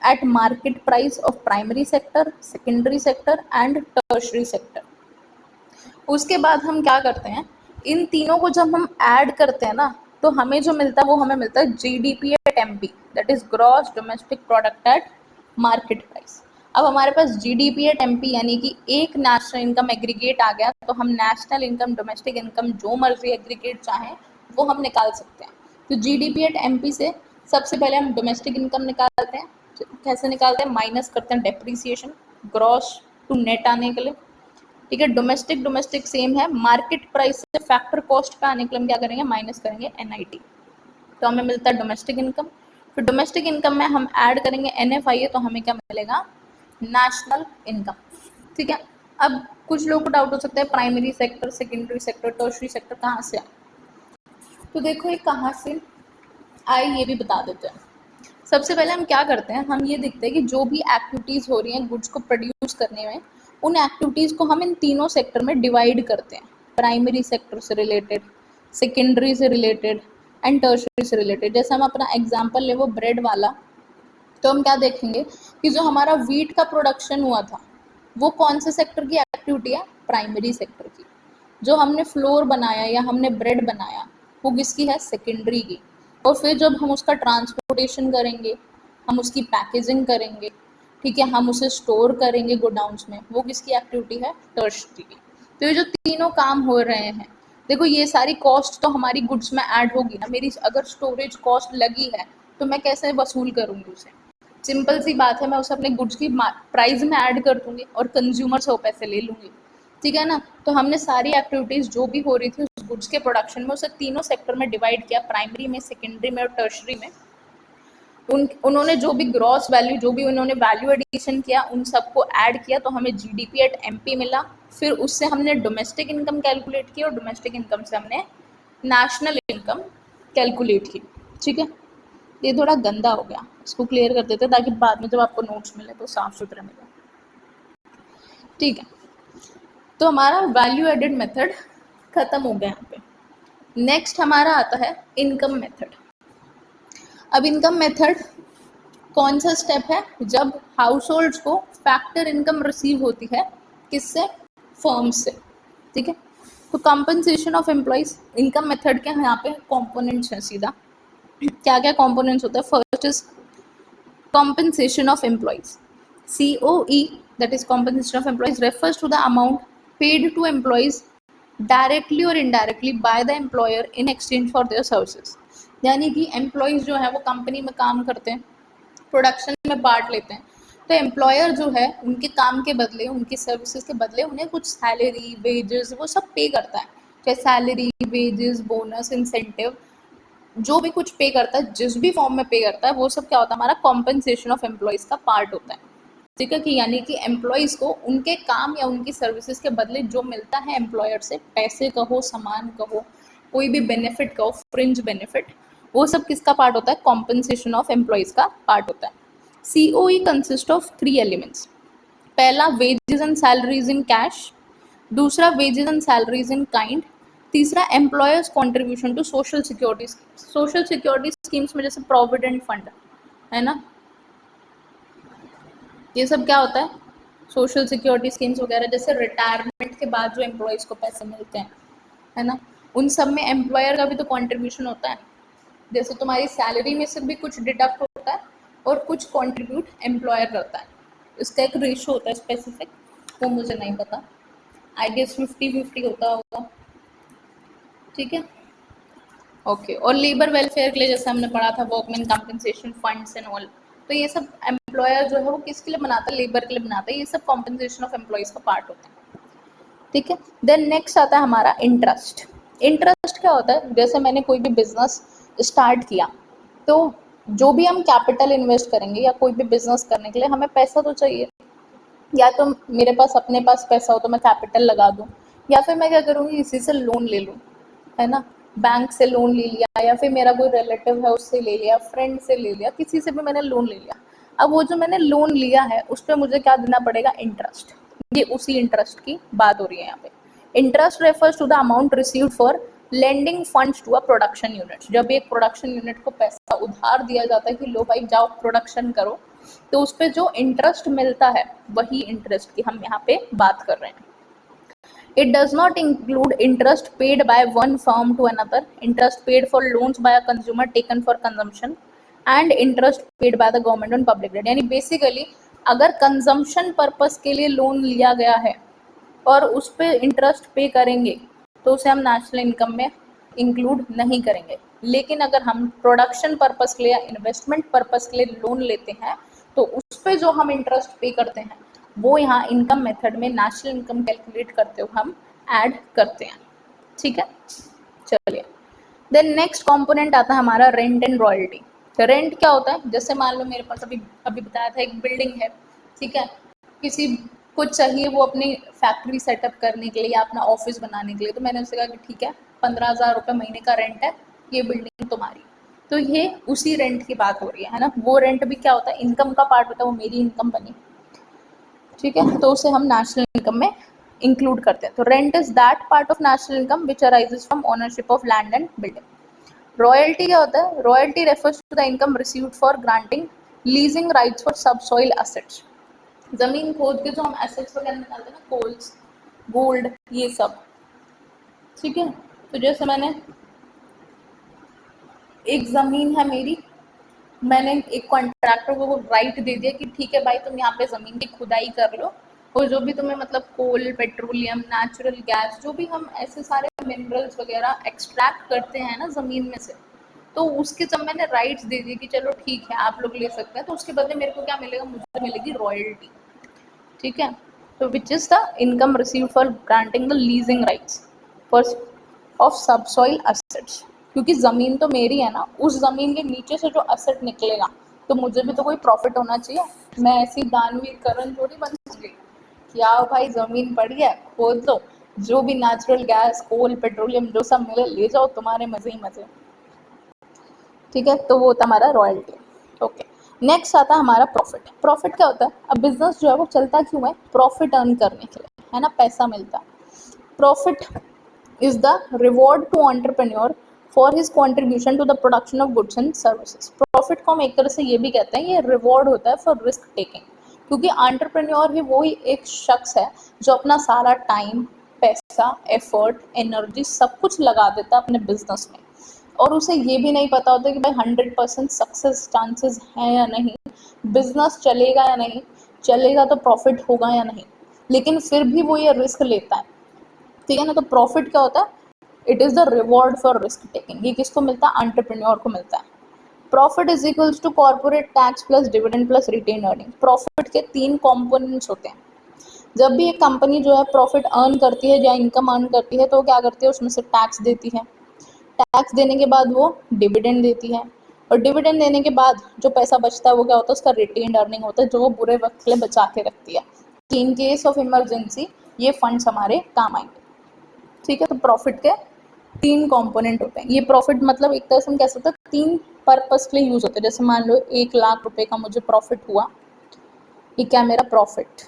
at market price of primary sector, secondary sector and tertiary sector. उसके बाद हम क्या करते हैं, इन तीनों को जब हम ऐड करते हैं ना, तो हमें जो मिलता है वो हमें मिलता है GDP at MP, that is gross domestic product at market price. अब हमारे पास जीडीपी एट एमपी यानी कि एक नेशनल इनकम एग्रीगेट आ गया, तो हम नेशनल इनकम, डोमेस्टिक इनकम जो मर्जी एग्रीगेट चाहें वो हम निकाल सकते हैं। तो जीडीपी एट एमपी से सबसे पहले हम डोमेस्टिक इनकम निकालते हैं। कैसे निकालते हैं? माइनस करते हैं डेप्रीसिएशन, ग्रॉस टू नेट आने के लिए, ठीक है। डोमेस्टिक सेम है, मार्केट प्राइस से फैक्टर कॉस्ट पे आने के लिए हम क्या करेंगे, माइनस करेंगे एनआईटी, तो हमें मिलता है डोमेस्टिक इनकम। फिर डोमेस्टिक इनकम में हम ऐड करेंगे एनएफआईए, तो हमें क्या मिलेगा, नेशनल इनकम, ठीक है। अब कुछ लोगों को डाउट हो सकता है primary sector, secondary sector, tertiary sector कहाँ से आए, तो देखो ये कहाँ से आए ये भी बता देते हैं। सबसे पहले हम क्या करते हैं, हम ये देखते हैं कि जो भी एक्टिविटीज़ हो रही हैं गुड्स को प्रोड्यूस करने में, उन एक्टिविटीज़ को हम इन तीनों सेक्टर में डिवाइड करते हैं, प्राइमरी सेक्टर से रिलेटेड, सेकेंडरी से रिलेटेड एंड टर्शरी से रिलेटेड। जैसे हम अपना एग्जांपल ले वो ब्रेड वाला, तो हम क्या देखेंगे कि जो हमारा वीट का प्रोडक्शन हुआ था वो कौन से सेक्टर की एक्टिविटी है, प्राइमरी सेक्टर की। जो हमने फ्लोर बनाया या हमने ब्रेड बनाया वो किसकी है, सेकेंडरी की। और फिर जब हम उसका ट्रांसपोर्टेशन करेंगे, हम उसकी पैकेजिंग करेंगे, ठीक है, हम उसे स्टोर करेंगे गोडाउन्स में, वो किसकी एक्टिविटी है, टर्शरी की। तो ये जो तीनों काम हो रहे हैं, देखो ये सारी कॉस्ट तो हमारी गुड्स में ऐड होगी ना, मेरी अगर स्टोरेज कॉस्ट लगी है तो मैं कैसे वसूल करूँगी उसे, सिंपल सी बात है, मैं उसे अपने गुड्स की प्राइस में ऐड कर दूंगी और कंज्यूमर से वो पैसे ले लूँगी, ठीक है ना। तो हमने सारी एक्टिविटीज़ जो भी हो रही थी उस गुड्स के प्रोडक्शन में, उसे तीनों सेक्टर में डिवाइड किया, प्राइमरी में, सेकेंडरी में और टर्शरी में। उन्होंने जो भी ग्रॉस वैल्यू, जो भी उन्होंने वैल्यू एडिशन किया, उन सबको ऐड किया, तो हमें जीडीपी एट एमपी मिला। फिर उससे हमने डोमेस्टिक इनकम कैलकुलेट की और डोमेस्टिक इनकम से हमने नेशनल इनकम कैलकुलेट की, ठीक है। ये थोड़ा गंदा हो गया, इसको क्लियर कर देते ताकि बाद में जब आपको नोट्स मिले तो साफ सुथरे मिले, ठीक है। तो हमारा वैल्यू एडेड मेथड खत्म हो गया यहाँ पे। नेक्स्ट हमारा आता है इनकम मेथड। अब इनकम मेथड कौन सा स्टेप है? जब हाउस होल्ड्स को फैक्टर इनकम रिसीव होती है, किससे? फर्म से, ठीक है। तो compensation of employees income method के यहाँ पे कॉम्पोनेंट्स हैं सीधा। क्या क्या कॉम्पोनेंट्स होता है? First is compensation of employees. COE, that is compensation of employees, refers to the amount paid to employees directly or indirectly by the employer in exchange for their services. यानी कि employees जो है वो company में काम करते हैं, production में पार्ट लेते हैं, तो एम्प्लॉयर जो है उनके काम के बदले, उनकी सर्विसेज के बदले उन्हें कुछ सैलरी, वेजेस, वो सब पे करता है, चाहे सैलरी, वेजेस, बोनस, इंसेंटिव, जो भी कुछ पे करता है, जिस भी फॉर्म में पे करता है, वो सब क्या होता है? हमारा कॉम्पनसेशन ऑफ एम्प्लॉयज़ का पार्ट होता है, ठीक है। कि यानी कि एम्प्लॉयज़ को उनके काम या उनकी सर्विसेज के बदले जो मिलता है एम्प्लॉयर से, पैसे कहो, सामान कहो, कोई भी बेनिफिट कहो, फ्रिंज बेनिफिट, वो सब किसका पार्ट होता है? कॉम्पनसेशन ऑफ एम्प्लॉयज़ का पार्ट होता है। COE consist of 3 elements. पहला wages and salaries in cash, दूसरा wages and salaries in kind, तीसरा employers contribution to social security. Social security schemes में जैसे प्रोविडेंट फंड है ना, ये सब क्या होता है? सोशल सिक्योरिटी स्कीम्स वगैरह, जैसे रिटायरमेंट के बाद जो एम्प्लॉयज़ को पैसे मिलते हैं, है ना, उन सब में एम्प्लॉयर का भी तो कॉन्ट्रीब्यूशन होता है। जैसे तुम्हारी सैलरी में से भी कुछ डिडक्ट होता है और कुछ कॉन्ट्रीब्यूट एम्प्लॉयर करता है। इसका एक रेशो होता है स्पेसिफिक, वो मुझे नहीं पता, आई गेस 50-50 होता होगा, ठीक है। ओके, और लेबर वेलफेयर के लिए जैसे हमने पढ़ा था workman compensation funds and all, तो ये सब एम्प्लॉयर जो है वो किसके लिए बनाता है? लेबर के लिए बनाता है। ये सब कॉम्पनसेशन ऑफ एम्प्लॉयज का पार्ट होता है, ठीक है। देन नेक्स्ट आता है हमारा इंटरेस्ट। इंटरेस्ट क्या होता है? जैसे मैंने कोई भी बिजनेस स्टार्ट किया, तो जो भी हम कैपिटल इन्वेस्ट करेंगे या कोई भी बिजनेस करने के लिए हमें पैसा तो चाहिए, या तो मेरे पास अपने पास पैसा हो तो मैं कैपिटल लगा दूं, या फिर मैं क्या करूँगी, इसी से लोन ले लूँ, है ना, बैंक से लोन ले लिया, या फिर मेरा कोई रिलेटिव है उससे ले लिया, फ्रेंड से ले लिया, किसी से भी मैंने लोन ले लिया। अब वो जो मैंने लोन लिया है उस पर मुझे क्या देना पड़ेगा? इंटरेस्ट। ये उसी इंटरेस्ट की बात हो रही है यहाँ पे। Interest refers to the amount received for lending funds to a production unit. जब एक प्रोडक्शन यूनिट को पैसा उधार दिया जाता है कि लो भाई जाओ प्रोडक्शन करो, तो उस पर जो इंटरेस्ट मिलता है वही इंटरेस्ट की हम यहाँ पे बात कर रहे हैं। It does not include interest paid by one firm to another, interest paid for loans by a consumer taken for consumption, and interest paid by the government on public debt। यानी basically अगर consumption purpose के लिए loan लिया गया है और उस पर इंटरेस्ट पे करेंगे तो उसे हम नेशनल इनकम में इंक्लूड नहीं करेंगे। लेकिन अगर हम प्रोडक्शन पर्पस के लिए या इन्वेस्टमेंट पर्पस के लिए लोन लेते हैं तो उस पर जो हम इंटरेस्ट पे करते हैं वो यहाँ इनकम मेथड में नेशनल इनकम कैलकुलेट करते हुए हम ऐड करते हैं, ठीक है। चलिए, देन नेक्स्ट कंपोनेंट आता है हमारा रेंट एंड रॉयल्टी। रेंट क्या होता है? जैसे मान लो मेरे पास अभी बताया था एक बिल्डिंग है, ठीक है, किसी को चाहिए वो अपनी फैक्ट्री सेटअप करने के लिए या अपना ऑफिस बनाने के लिए, तो मैंने उससे कहा कि ठीक है 15,000 रुपये महीने का रेंट है, ये बिल्डिंग तुम्हारी। तो ये उसी रेंट की बात हो रही है ना। वो रेंट भी क्या होता है? इनकम का पार्ट होता है, वो मेरी इनकम बनी, ठीक है, तो उसे हम नेशनल इनकम में इंक्लूड करते हैं। तो rent is that part of national income which arises from ownership of land and building. Royalty क्या होता है? Royalty refers to the income received for granting leasing rights for subsoil assets. जमीन खोद के जो हम एसेट्स वगैरह निकालते हैं ना, कोल्स, गोल्ड, ये सब, ठीक है। तो जैसे मैंने एक जमीन है मेरी, मैंने एक कॉन्ट्रैक्टर को वो राइट दे दिया कि ठीक है भाई तुम यहाँ पे ज़मीन की खुदाई कर लो और जो भी तुम्हें मतलब कोल, पेट्रोलियम, नेचुरल गैस, जो भी हम ऐसे सारे मिनरल्स वगैरह एक्सट्रैक्ट करते हैं ना ज़मीन में से, तो उसके जब मैंने राइट्स दे दिए कि चलो ठीक है आप लोग ले सकते हैं, तो उसके बदले मेरे को क्या मिलेगा? मुझे मिलेगी रॉयल्टी, ठीक है। तो which is the income received for granting the leasing rights for of subsoil assets. क्योंकि ज़मीन तो मेरी है ना, उस ज़मीन के नीचे से जो एसेट निकलेगा तो मुझे भी तो कोई प्रॉफिट होना चाहिए। मैं ऐसी दानवीर करण थोड़ी बन सकती कि आओ भाई ज़मीन पड़ी है खोद लो, जो भी नेचुरल गैस, कोल, पेट्रोलियम जो सब मिले ले जाओ, तुम्हारे मज़े ही मज़े, ठीक है। तो वो होता हमारा रॉयल्टी। ओके, नेक्स्ट आता है हमारा प्रॉफिट। प्रॉफिट क्या होता है? अब बिजनेस जो है वो चलता क्यों है? प्रॉफिट अर्न करने के लिए, है ना, पैसा मिलता है। Profit is the reward to entrepreneur for his contribution to the production of goods and services. Profit को हम एक तरह से ये भी कहते हैं, ये रिवॉर्ड होता है फॉर रिस्क टेकिंग, क्योंकि एंटरप्रेन्योर ही वो ही एक शख्स है जो अपना सारा टाइम, पैसा, एफर्ट, एनर्जी सब कुछ लगा देता है अपने बिजनेस में, और उसे ये भी नहीं पता होता कि भाई 100% सक्सेस चांसेस हैं या नहीं, बिजनेस चलेगा या नहीं चलेगा, तो प्रॉफिट होगा या नहीं, लेकिन फिर भी वो ये रिस्क लेता है। ठीक है ना। तो प्रॉफिट क्या होता है? It is the reward for risk taking. ये किसको मिलता है? एंटरप्रेन्योर को मिलता है। Profit is equals to corporate tax plus dividend plus retained earning. Profit के 3 कॉम्पोनेंट्स होते हैं। जब भी एक कंपनी जो है प्रॉफिट अर्न करती है या इनकम अर्न करती है, तो वो क्या करती है? उसमें से टैक्स देती है। टैक्स देने के बाद वो डिविडेंड देती है, और डिविडेंड देने के बाद जो पैसा बचता है वो क्या होता है? उसका रिटेन्ड अर्निंग होता है, जो वो बुरे वक्त के लिए बचा के रखती है कि इन केस ऑफ इमरजेंसी ये फंड्स हमारे काम आएंगे। ठीक है। तो प्रॉफिट के 3 कंपोनेंट होते हैं। ये प्रॉफिट मतलब एक तरह से हम कह सकते हैं 3 पर्पस के लिए यूज होते हैं। जैसे मान लो 1 लाख रुपए का मुझे प्रॉफिट हुआ, ये क्या मेरा प्रॉफिट?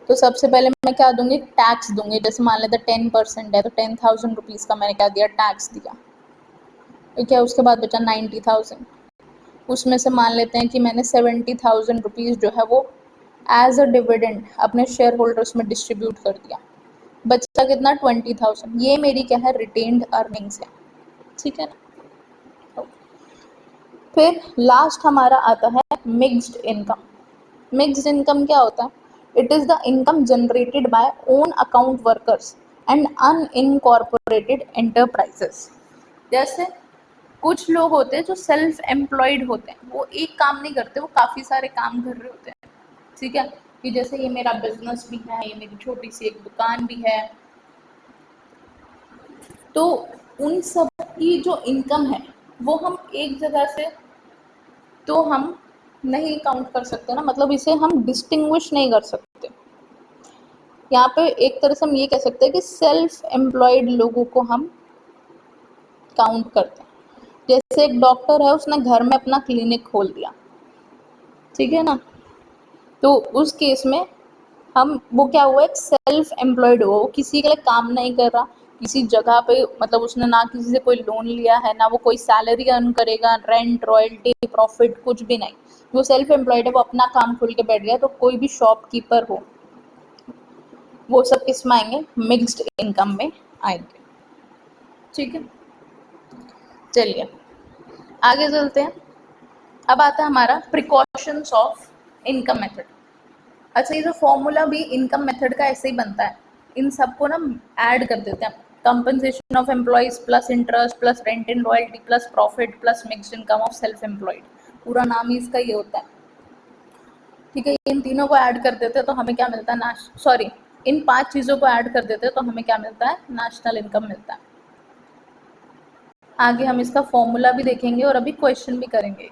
तो सबसे पहले मैं क्या दूंगी? टैक्स दूंगी। जैसे मान लेते 10% है, तो 10,000 रुपीज़ का मैंने क्या दिया? टैक्स दिया। ठीक है। उसके बाद बचा 90,000। उसमें से मान लेते हैं कि मैंने 70,000 रुपीज़ जो है वो एज अ डिविडेंड अपने शेयर होल्डर्स में डिस्ट्रीब्यूट कर दिया। बचा कितना? 20,000। ये मेरी क्या है? रिटेन्ड अर्निंग्स है। ठीक है ना। फिर लास्ट हमारा आता है मिक्स्ड इनकम। मिक्स्ड इनकम क्या होता है? It is the income generated by own account workers and unincorporated enterprises. जैसे कुछ लोग होते हैं जो सेल्फ एम्प्लॉयड होते हैं, वो एक काम नहीं करते, वो काफ़ी सारे काम कर रहे होते हैं। ठीक है। कि जैसे ये मेरा बिजनेस भी है, ये मेरी छोटी सी एक दुकान भी है, तो उन सब की जो इनकम है वो हम एक जगह से तो हम नहीं काउंट कर सकते ना, मतलब इसे हम डिस्टिंग्विश नहीं कर सकते। यहाँ पे एक तरह से हम ये कह सकते हैं कि सेल्फ एम्प्लॉयड लोगों को हम काउंट करते हैं। जैसे एक डॉक्टर है, उसने घर में अपना क्लिनिक खोल दिया, ठीक है ना, तो उस केस में हम वो क्या हुआ? एक सेल्फ एम्प्लॉयड हुआ, वो किसी के लिए काम नहीं कर रहा किसी जगह पे, मतलब उसने ना किसी से कोई लोन लिया है, ना वो कोई सैलरी अर्न करेगा, रेंट, रॉयल्टी, प्रॉफिट कुछ भी नहीं। वो सेल्फ एम्प्लॉयड है, वो अपना काम खोल के बैठ गया। तो कोई भी शॉपकीपर हो, वो सब किस में आएंगे? मिक्स्ड इनकम में आएंगे। ठीक है। चलिए आगे चलते हैं। अब आता है हमारा प्रिकॉशंस ऑफ इनकम मेथड। अच्छा, ये जो फॉर्मूला भी इनकम मेथड का ऐसे ही बनता है, इन सबको ना ऐड कर देते हैं। Compensation of employees plus interest plus rent and royalty plus profit plus mixed income of self employed, पूरा नाम ही इसका ये होता है। ठीक है। इन तीनों को ऐड कर देते हैं तो हमें क्या मिलता है? इन 5 चीज़ों को ऐड कर देते हैं तो हमें क्या मिलता है? नेशनल इनकम मिलता है। आगे हम इसका फॉर्मूला भी देखेंगे और अभी क्वेश्चन भी करेंगे,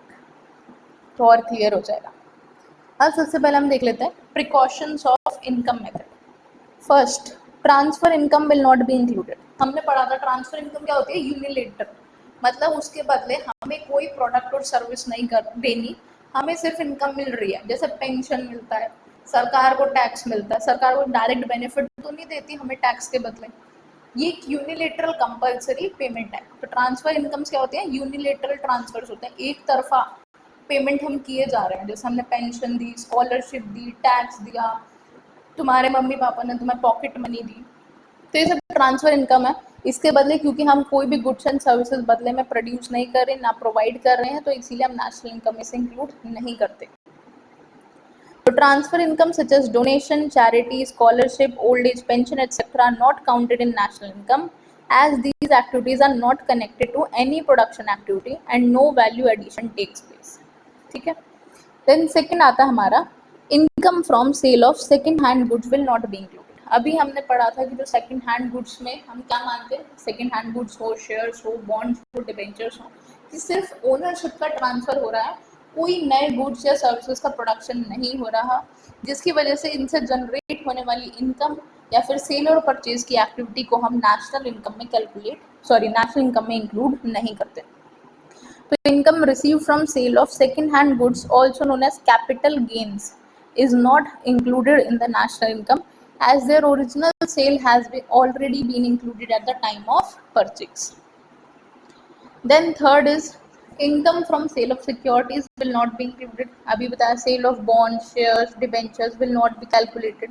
तो और क्लियर हो जाएगा। अब सबसे पहले हम देख लेते हैं precautions of income method. First, transfer income will not be included. हमने पढ़ा था ट्रांसफर इनकम क्या होती है? यूनिलेटरल, मतलब उसके बदले हमें कोई प्रोडक्ट और सर्विस नहीं कर देनी, हमें सिर्फ इनकम मिल रही है। जैसे पेंशन मिलता है, सरकार को टैक्स मिलता है, सरकार को डायरेक्ट बेनिफिट तो नहीं देती हमें टैक्स के बदले। ये एक यूनिलेटरल कंपल्सरी पेमेंट है। तो ट्रांसफर इनकम्स क्या होती हैं? यूनिलेटरल ट्रांसफर्स होते हैं, एक तरफा पेमेंट हम किए जा रहे हैं। जैसे हमने पेंशन दी, स्कॉलरशिप दी, टैक्स दिया, तुम्हारे मम्मी पापा ने तुम्हें पॉकेट मनी दी, तो ये सब ट्रांसफर इनकम है। इसके बदले क्योंकि हम कोई भी गुड्स एंड सर्विसेज बदले में प्रोड्यूस नहीं कर रहे, ना प्रोवाइड कर रहे हैं, तो इसीलिए हम नेशनल इनकम में से इंक्लूड नहीं करते। तो transfer income such as donation, charity, scholarship, old age pension etcetera are not counted in national income as these activities are not connected to any production activity and no value addition takes place। ठीक है। Then second आता है हमारा income from sale of second hand goods will not be included. अभी हमने पढ़ा था कि जो सेकंड हैंड गुड्स में हम क्या मानते हैं? सेकंड हैंड गुड्स हो, शेयर्स हो, बॉन्ड्स हो, डिबेंचर्स हो, कि सिर्फ ओनरशिप का ट्रांसफर हो रहा है, कोई नए गुड्स या सर्विसेज का प्रोडक्शन नहीं हो रहा, जिसकी वजह से इनसे जनरेट होने वाली इनकम या फिर सेल और परचेज की एक्टिविटी को हम नेशनल इनकम में नेशनल इनकम में इंक्लूड नहीं करते। तो income received from sale of second-hand goods, also known as capital gains, is not included in the national income as their original sale has already been included at the time of purchase। Then third is income from sale of securities will not be included. अभी बताया sale of bond, shares, debentures will not be calculated.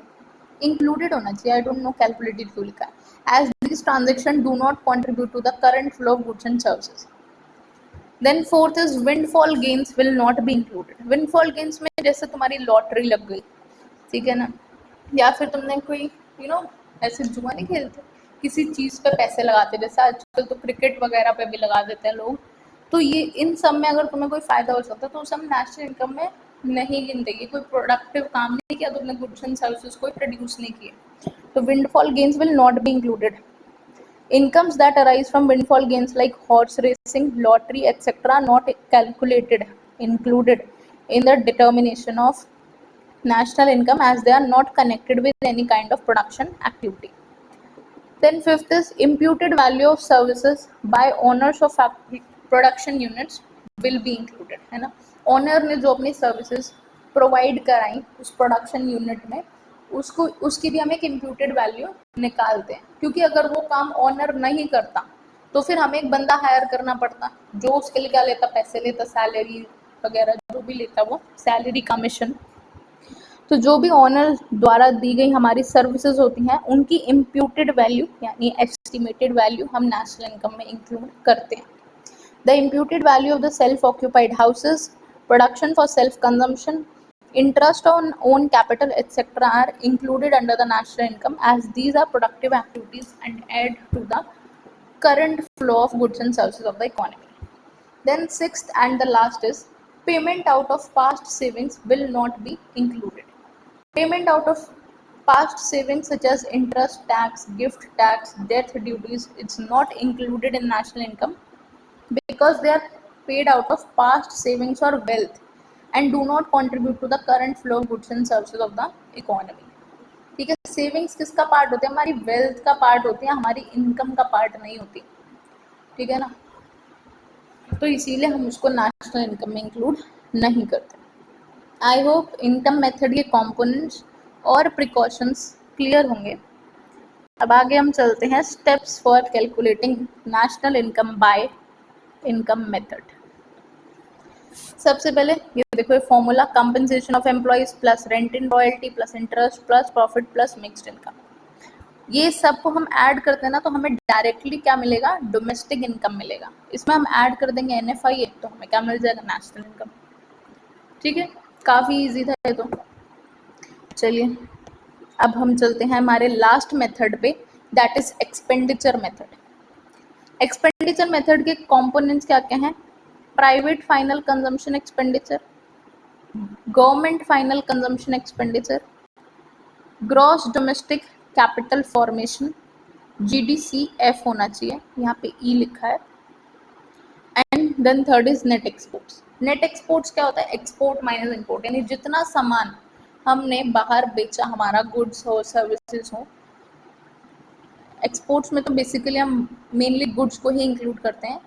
Included होना चाहिए, I don't know calculated क्यों लिखा है. As this transaction do not contribute to the current flow of goods and services. Then fourth is windfall gains will not be included. Windfall gains में जैसे तुम्हारी lottery लग गई, ठीक है ना, या फिर तुमने कोई ऐसे जुआ नहीं खेलते, किसी चीज़ पे पैसे लगाते, जैसे आजकल तो क्रिकेट वगैरह पे भी लगा देते हैं लोग, तो ये इन सब में अगर तुम्हें कोई फ़ायदा हो सकता है तो उसे हम नेशनल इनकम में नहीं गिनते. ये कोई प्रोडक्टिव काम नहीं किया तुमने, गुड्स एंड सर्विसेज कोई प्रोड्यूस नहीं किए, तो windfall gains will not be included. Incomes that arise from windfall gains like horse racing, lottery, etc. not included in the determination of national income as they are not connected with any kind of production activity. Then fifth is imputed value of services by owners of production units will be included, है ना. Owner ने जो अपनी services provide कराई उस production unit में, उसको उसकी भी हम एक इम्प्यूटेड वैल्यू निकालते हैं, क्योंकि अगर वो काम ओनर नहीं करता तो फिर हमें एक बंदा हायर करना पड़ता जो उसके लिए क्या लेता, पैसे लेता, सैलरी वगैरह जो भी लेता वो सैलरी कमीशन. तो जो भी ओनर द्वारा दी गई हमारी सर्विसेज होती हैं उनकी इम्प्यूटेड वैल्यू यानी एस्टिमेटेड वैल्यू हम नेशनल इनकम में इंक्लूड करते हैं. The imputed value of the self occupied houses, production for self consumption, interest on own capital etc. are included under the national income as these are productive activities and add to the current flow of goods and services of the economy. Then sixth and the last is payment out of past savings will not be included. Payment out of past savings such as interest, tax, gift tax, death duties, it's not included in national income because they are paid out of past savings or wealth and do not contribute to the current flow of goods and services of the economy. ठीक है, savings किसका part होते हैं, हमारी wealth का part होती है, हमारी इनकम का पार्ट नहीं होती, ठीक है ना. तो इसीलिए हम उसको नेशनल इनकम में इंक्लूड नहीं करते. आई होप इनकम मेथड के कॉम्पोनेंट्स और प्रिकॉशंस क्लियर होंगे. अब आगे हम चलते हैं steps for calculating national income by income method. सबसे पहले ये देखो, ये formula compensation of employees plus rent in royalty plus interest plus profit plus mixed income. ये सब को हम ऐड करते हैं ना तो हमें डायरेक्टली क्या मिलेगा, डोमेस्टिक इनकम मिलेगा. इसमें हम ऐड कर देंगे NFI तो हमें क्या मिल जाएगा, नेशनल इनकम. ठीक है, काफ़ी इजी था ये तो. चलिए अब हम चलते हैं हमारे लास्ट मेथड पे, that is expenditure method. Expenditure method के कंपोनेंट्स क्या क्या हैं, private final consumption expenditure, government final consumption expenditure, gross domestic capital formation, GDCF होना चाहिए, यहाँ पे E लिखा है. And then third is net exports. Net exports क्या होता है, एक्सपोर्ट माइनस इम्पोर्ट, यानी जितना सामान हमने बाहर बेचा, हमारा गुड्स हो सर्विसेज हो. एक्सपोर्ट्स में तो बेसिकली हम मेनली गुड्स को ही इंक्लूड करते हैं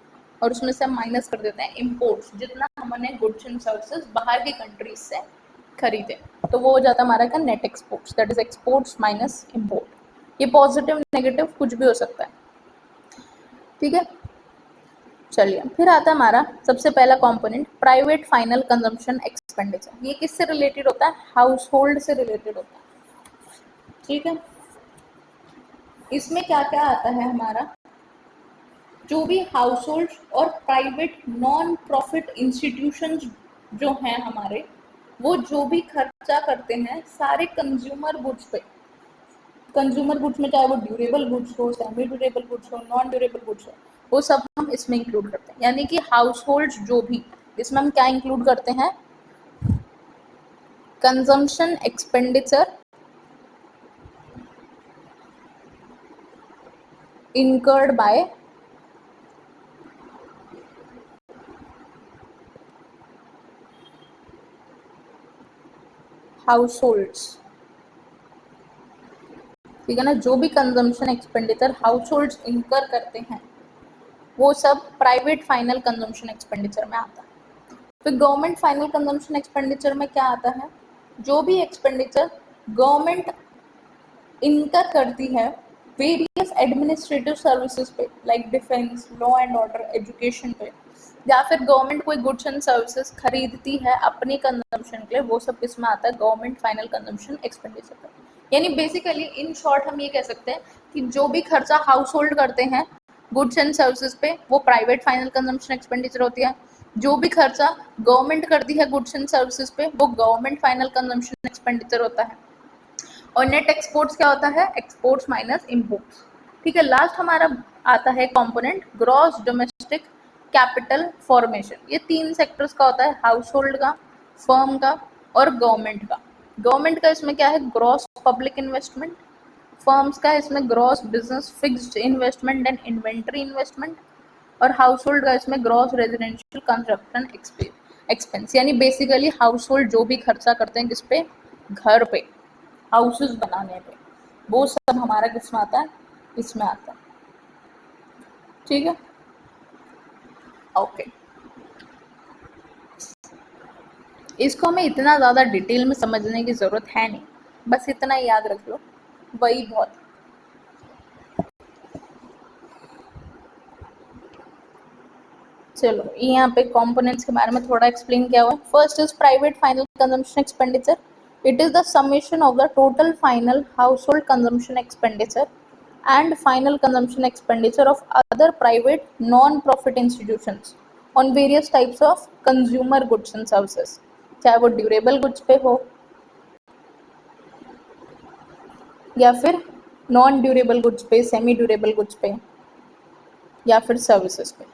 और उसमें से हम माइनस कर देते हैं इम्पोर्ट्स, जितना हमने गुड्स एंड सर्विसेज बाहर की कंट्रीज से खरीदे, तो वो हो जाता है हमारा का net exports, that is exports minus import. ये पॉजिटिव नेगेटिव कुछ भी हो सकता है, ठीक है. चलिए फिर आता है हमारा सबसे पहला component, private final consumption expenditure. ये किससे रिलेटेड होता है, हाउस होल्ड से रिलेटेड होता है, ठीक है. इसमें क्या क्या आता है हमारा, जो भी हाउस होल्ड और प्राइवेट नॉन प्रॉफिट इंस्टीट्यूशंस जो हैं हमारे, वो जो भी खर्चा करते हैं सारे कंज्यूमर गुड्स पे. कंज्यूमर गुड्स में चाहे वो ड्यूरेबल गुड्स हो, सेमी ड्यूरेबल गुड्स हो, नॉन ड्यूरेबल गुड्स हो, वो सब हम इसमें इंक्लूड करते हैं. यानी कि हाउस होल्ड जो भी, इसमें हम क्या इंक्लूड करते हैं, consumption expenditure incurred by households. ठीक है ना, जो भी कंजम्पशन एक्सपेंडिचर हाउस होल्ड्स इंकर करते हैं वो सब प्राइवेट फाइनल कंजम्पशन एक्सपेंडिचर में आता है. फिर गवर्नमेंट फाइनल कंजम्पशन एक्सपेंडिचर में क्या आता है, जो भी एक्सपेंडिचर गवर्नमेंट इनकर करती है वेरियस एडमिनिस्ट्रेटिव सर्विसेज पे like defence, law and order, education पे, या फिर गवर्नमेंट कोई गुड्स एंड सर्विसेज खरीदती है अपनी कंजम्पशन के लिए, वो सब किसमें आता है? गवर्नमेंट फाइनल कंजम्पशन एक्सपेंडिचर पे। यानी बेसिकली इन शॉर्ट हम ये कह सकते हैं कि जो भी खर्चा हाउस होल्ड करते हैं गुड्स एंड सर्विसेज पे वो प्राइवेट फाइनल कंजम्पशन एक्सपेंडिचर होती है, जो भी खर्चा गवर्नमेंट करती है गुड्स एंड सर्विसेज पे वो गवर्नमेंट फाइनल कंजम्पशन एक्सपेंडिचर होता है। और नेट एक्सपोर्ट्स क्या होता है? Exports minus imports. ठीक है, लास्ट हमारा आता है component gross domestic capital formation. ये 3 सेक्टर्स का होता है, हाउस होल्ड का, फर्म का और गवर्नमेंट का। गवर्नमेंट का इसमें क्या है? Gross public investment. फर्म्स का इसमें gross business fixed investment and inventory investment. और हाउस होल्ड का इसमें ग्रॉस रेजिडेंशियल कंस्ट्रक्शन एक्सपेंस। यानी बेसिकली हाउस होल्ड जो भी खर्चा करते हैं किस पे? घर पे, हाउसेस बनाने पे, वो सब हमारा किसमें आता है? इसमें आता है। ठीक है, ओके। इसको हमें इतना ज़्यादा डिटेल में समझने की ज़रूरत है नहीं, बस इतना ही याद रख लो, वही बहुत। चलो यहाँ पे कंपोनेंट्स के बारे में थोड़ा एक्सप्लेन किया हुआ है। First is private final consumption expenditure. It is the summation of the total final house hold consumption expenditure and final consumption expenditure of other private non-profit institutions on various types of consumer goods and services, चाहे वो durable goods पे हो या फिर non durable goods पे, semi durable goods पे या फिर सर्विसेज पे।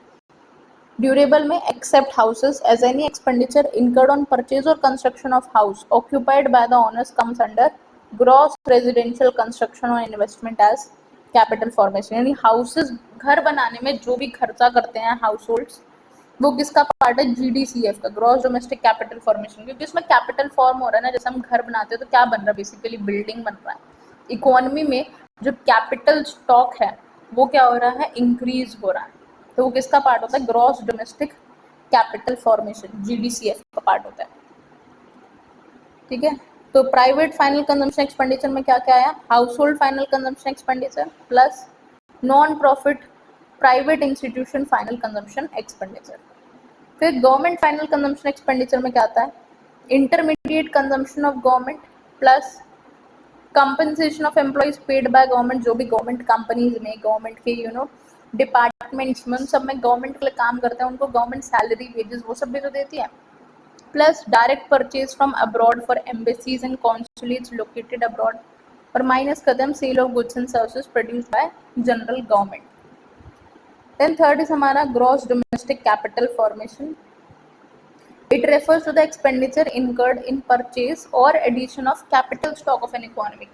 ड्यूरेबल में except houses as any expenditure incurred on purchase और construction of house occupied by the owners comes under gross residential construction और इन्वेस्टमेंट एज कैपिटल फॉर्मेशन। यानी houses घर बनाने में जो भी खर्चा करते हैं हाउस होल्ड्स, वो किसका पार्ट है? GDCF का, ग्रॉस डोमेस्टिक कैपिटल फॉर्मेशन। क्योंकि इसमें कैपिटल फॉर्म हो रहा है ना, जैसे हम घर बनाते हैं तो क्या बन रहा है? बेसिकली बिल्डिंग बन रहा है। इकोनॉमी में जो कैपिटल स्टॉक है वो क्या हो रहा है? इंक्रीज हो रहा है। तो वो किसका पार्ट होता है? Gross domestic capital formation, GDCF का पार्ट होता है। ठीक है, तो प्राइवेट फाइनल कंजम्पशन एक्सपेंडिचर में क्या क्या आया? House hold final consumption expenditure plus non profit private institution final consumption expenditure. फिर गवर्नमेंट फाइनल कंजम्पशन एक्सपेंडिचर में क्या आता है? Intermediate consumption of government plus compensation of employees paid by government. जो भी गवर्नमेंट कंपनीज में, गवर्नमेंट के departments में, उन सब में गवर्नमेंट के लिए काम करते हैं, उनको गवर्नमेंट सैलरी, वेजेस वो सब भी तो देती है। Plus direct purchase from abroad for embassies and consulates located abroad. और माइनस करते हैं sale of goods and services produced by general government. Then third is हमारा gross domestic capital formation. It refers to the expenditure incurred in purchase or addition of capital stock of an economy.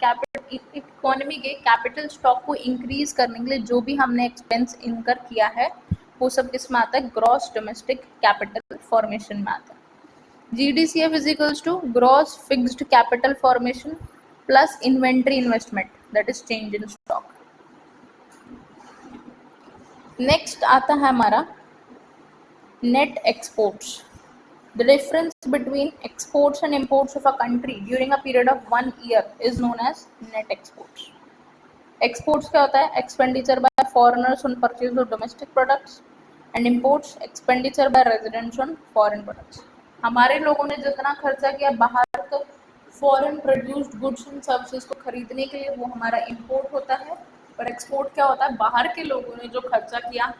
Economy के capital stock को increase करने के लिए जो भी हमने expense इनकर किया है वो सब किस में आता है? ग्रॉस डोमेस्टिक कैपिटल फॉर्मेशन में आता है। GDCF is equals to gross fixed capital formation plus inventory investment, that is change in stock. Next आता है हमारा net exports. The difference between exports and imports of a country during a period of 1 year is known as net exports. Exports क्या होता है? Expenditure by foreigners on purchase of domestic products, and imports expenditure by residents on foreign products. हमारे लोगों ने जितना खर्चा किया बाहर तो foreign produced goods and services को खरीदने के लिए, वो हमारा इंपोर्ट होता है। और एक्सपोर्ट क्या होता है? बाहर के लोगों ने जो खर्चा किया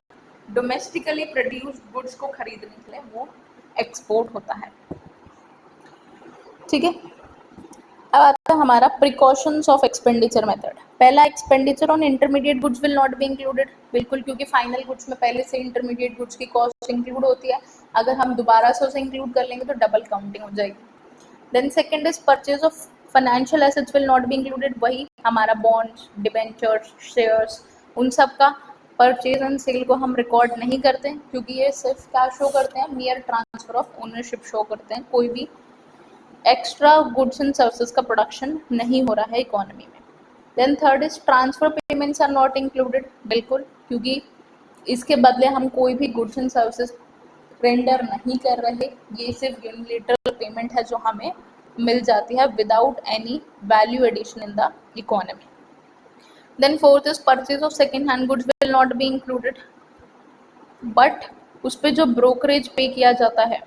डोमेस्टिकली प्रोड्यूस्ड गुड्स को खरीदने के लिए, वो एक्सपोर्ट होता है। ठीक है, अब आता है हमारा प्रिकॉशंस ऑफ एक्सपेंडिचर मेथड। पहला, expenditure on intermediate goods will not be included. बिल्कुल, क्योंकि फाइनल गुड्स में पहले से इंटरमीडिएट गुड्स की कॉस्ट इंक्लूड होती है। अगर हम दोबारा से उसे इंक्लूड कर लेंगे तो डबल काउंटिंग हो जाएगी। Then second is purchase of financial assets will not be included. वही हमारा बॉन्ड्स, डिबेंचर्स, शेयर्स, उन सब का परचेज एंड सेल को हम रिकॉर्ड नहीं करते क्योंकि ये सिर्फ क्या शो करते हैं? Mere transfer of ownership show करते हैं। कोई भी एक्स्ट्रा गुड्स एंड सर्विसेज का प्रोडक्शन नहीं हो रहा है इकोनॉमी में। Then third is transfer payments are not included. बिल्कुल, क्योंकि इसके बदले हम कोई भी गुड्स एंड सर्विसेज रेंडर नहीं कर रहे, ये सिर्फ यूनिलेटरल पेमेंट है जो हमें मिल जाती है without any value addition in the economy. Then fourth is purchase of second hand goods will not be included, but उस पर जो ब्रोकरेज पे किया जाता है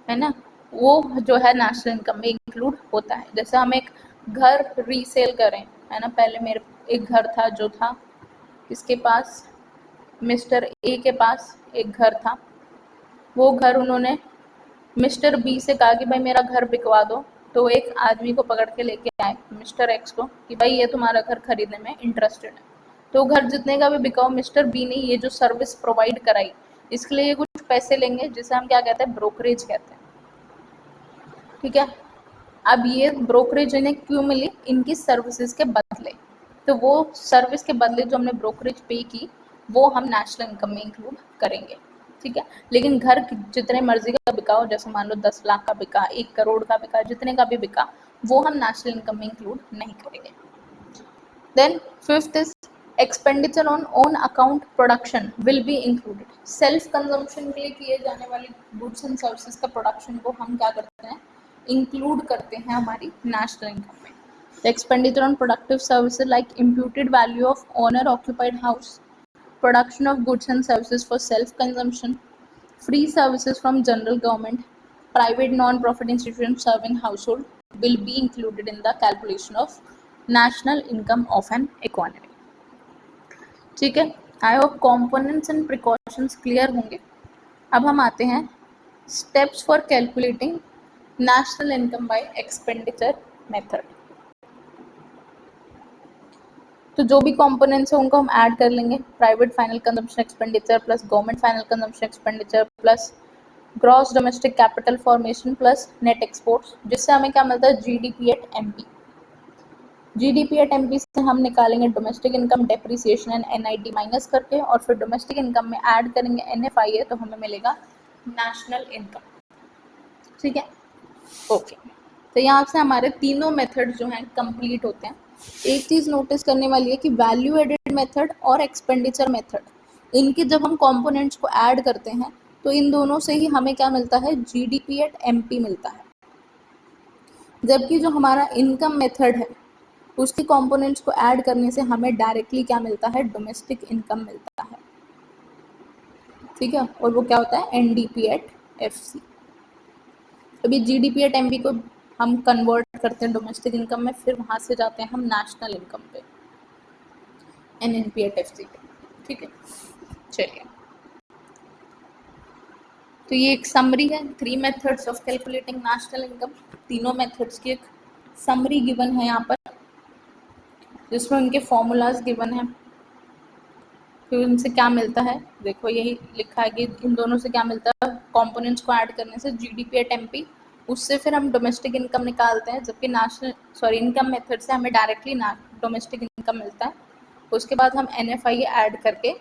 ना, वो जो है नेशनल इनकम में इंक्लूड होता है। जैसे हम एक घर रीसेल करें, है ना, पहले मेरे एक घर था जो था किसके पास, मिस्टर ए के पास एक घर था। वो घर उन्होंने मिस्टर बी से कहा कि भाई मेरा घर बिकवा दो, तो एक आदमी को पकड़ के लेके आए मिस्टर एक्स को कि भाई ये तुम्हारा घर खरीदने में इंटरेस्टेड है। तो घर जितने का भी बिकाओ, मिस्टर बी ने ये जो सर्विस प्रोवाइड कराई इसके लिए ये कुछ पैसे लेंगे, जिसे हम क्या कहते हैं, ब्रोकरेज कहते हैं। ठीक है, अब ये ब्रोकरेज इन्हें क्यों मिली, इनकी सर्विसेज के बदले। तो वो सर्विस के बदले जो हमने ब्रोकरेज पे की वो हम नेशनल इनकम में इंक्लूड करेंगे। ठीक है, लेकिन घर जितने मर्जी का बिकाओ, जैसे मान लो 10 लाख का बिका, 1 करोड़ का बिका, जितने का भी बिका, वो हम नेशनल इनकम में इंक्लूड नहीं करेंगे। Then fifth is expenditure on own account production will be included. Self consumption के लिए किए जाने वाली गुड्स एंड सर्विसेज का प्रोडक्शन को हम क्या करते हैं, इंक्लूड करते हैं हमारी नेशनल इनकम में। The expenditure on productive services like imputed value of owner occupied house, production of goods and services for self-consumption, free services from general government, private non-profit institutions serving household will be included in the calculation of national income of an economy. ठीक है, I hope components and precautions clear होंगे। अब हम आते हैं steps for calculating national income by expenditure method। तो जो भी कंपोनेंट्स है उनको हम ऐड कर लेंगे, private final consumption expenditure plus government final consumption expenditure plus gross domestic capital formation plus net exports, जिससे हमें क्या मिलता है, GDP at MP. GDP at MP से हम निकालेंगे domestic income, depreciation and NIT minus करके, और फिर डोमेस्टिक इनकम में ऐड करेंगे एनएफआईए, तो हमें मिलेगा नेशनल इनकम। ठीक है, ओके। तो यहाँ से हमारे तीनों मेथड जो हैं कंप्लीट होते हैं। एक चीज़ नोटिस करने वाली है कि वैल्यू एडेड मेथड और एक्सपेंडिचर मेथड, इनके जब हम कंपोनेंट्स को ऐड करते हैं तो इन दोनों से ही हमें क्या मिलता है, जीडीपी एट एमपी मिलता है। जबकि जो हमारा इनकम मेथड है उसके कंपोनेंट्स को ऐड करने से हमें डायरेक्टली क्या मिलता है, डोमेस्टिक इनकम मिलता है। ठीक है, और वो क्या होता है, एनडीपी एट एफसी। अभी जीडीपी एट एमपी को हम कन्वर्ट करते हैं डोमेस्टिक इनकम में, फिर वहाँ से जाते हैं हम नेशनल इनकम पे, एनएनपी एट एफसी पे। ठीक है, चलिए, तो ये एक समरी है, 3 methods of calculating national income. तीनों मेथड्स की एक समरी गिवन है यहाँ पर, जिसमें उनके फॉर्मूलाज गिवन है। फिर उनसे क्या मिलता है, देखो यही लिखा है कि इन दोनों से क्या मिलता है, कंपोनेंट्स को ऐड करने से जीडीपी एट एमपी, उससे फिर हम डोमेस्टिक इनकम निकालते हैं, जबकि इनकम मेथड से हमें डायरेक्टली डोमेस्टिक इनकम मिलता है। उसके बाद हम एनएफआई ऐड करके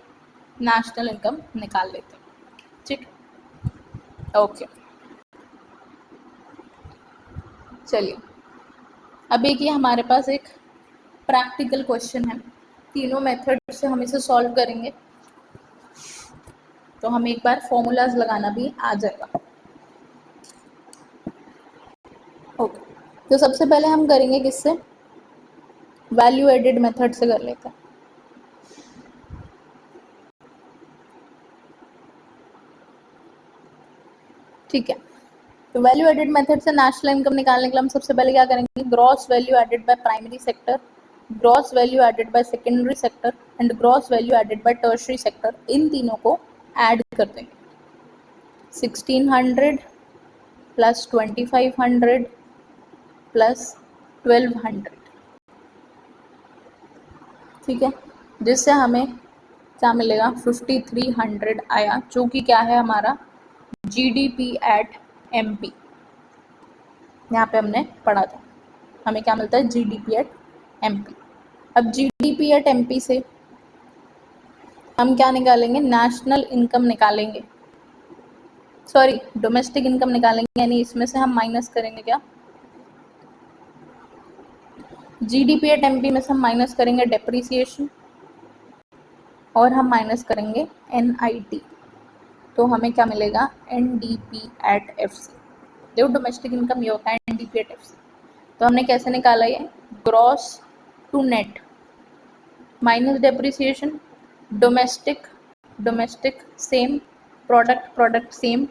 नेशनल इनकम निकाल लेते हैं। ठीक, ओके, चलिए, अब एक ये हमारे पास एक प्रैक्टिकल क्वेश्चन है, तीनों मेथड से हम इसे सॉल्व करेंगे, तो हमें एक बार फॉर्मूलाज लगाना भी आ जाएगा। ओके, तो सबसे पहले हम करेंगे किससे, वैल्यू एडेड मेथड से कर लेते हैं। ठीक है, तो वैल्यू एडेड मेथड से नेशनल इनकम निकालने के लिए हम सबसे पहले क्या करेंगे, gross value added by primary sector, gross value added by secondary sector and gross value added by tertiary sector, इन तीनों को ऐड कर देंगे। 1600 प्लस 2500 प्लस 1200, ठीक है, जिससे हमें क्या मिलेगा, 5300 आया, जो कि क्या है हमारा जीडीपी एट एमपी। यहाँ पे हमने पढ़ा था, हमें क्या मिलता है, जीडीपी एट एमपी। अब जीडीपी एट एमपी से हम क्या निकालेंगे, नेशनल इनकम निकालेंगे, सॉरी डोमेस्टिक इनकम निकालेंगे, यानी इसमें से हम माइनस करेंगे क्या, जीडीपी एट एमपी में से हम माइनस करेंगे डेप्रिसिएशन और हम माइनस करेंगे एनआईटी, तो हमें क्या मिलेगा, एनडीपी एट एफसी। देखो डोमेस्टिक इनकम ये होता है एनडीपी एट एफसी। तो हमने कैसे निकाला ये, gross to net, minus depreciation, domestic domestic same, product product same,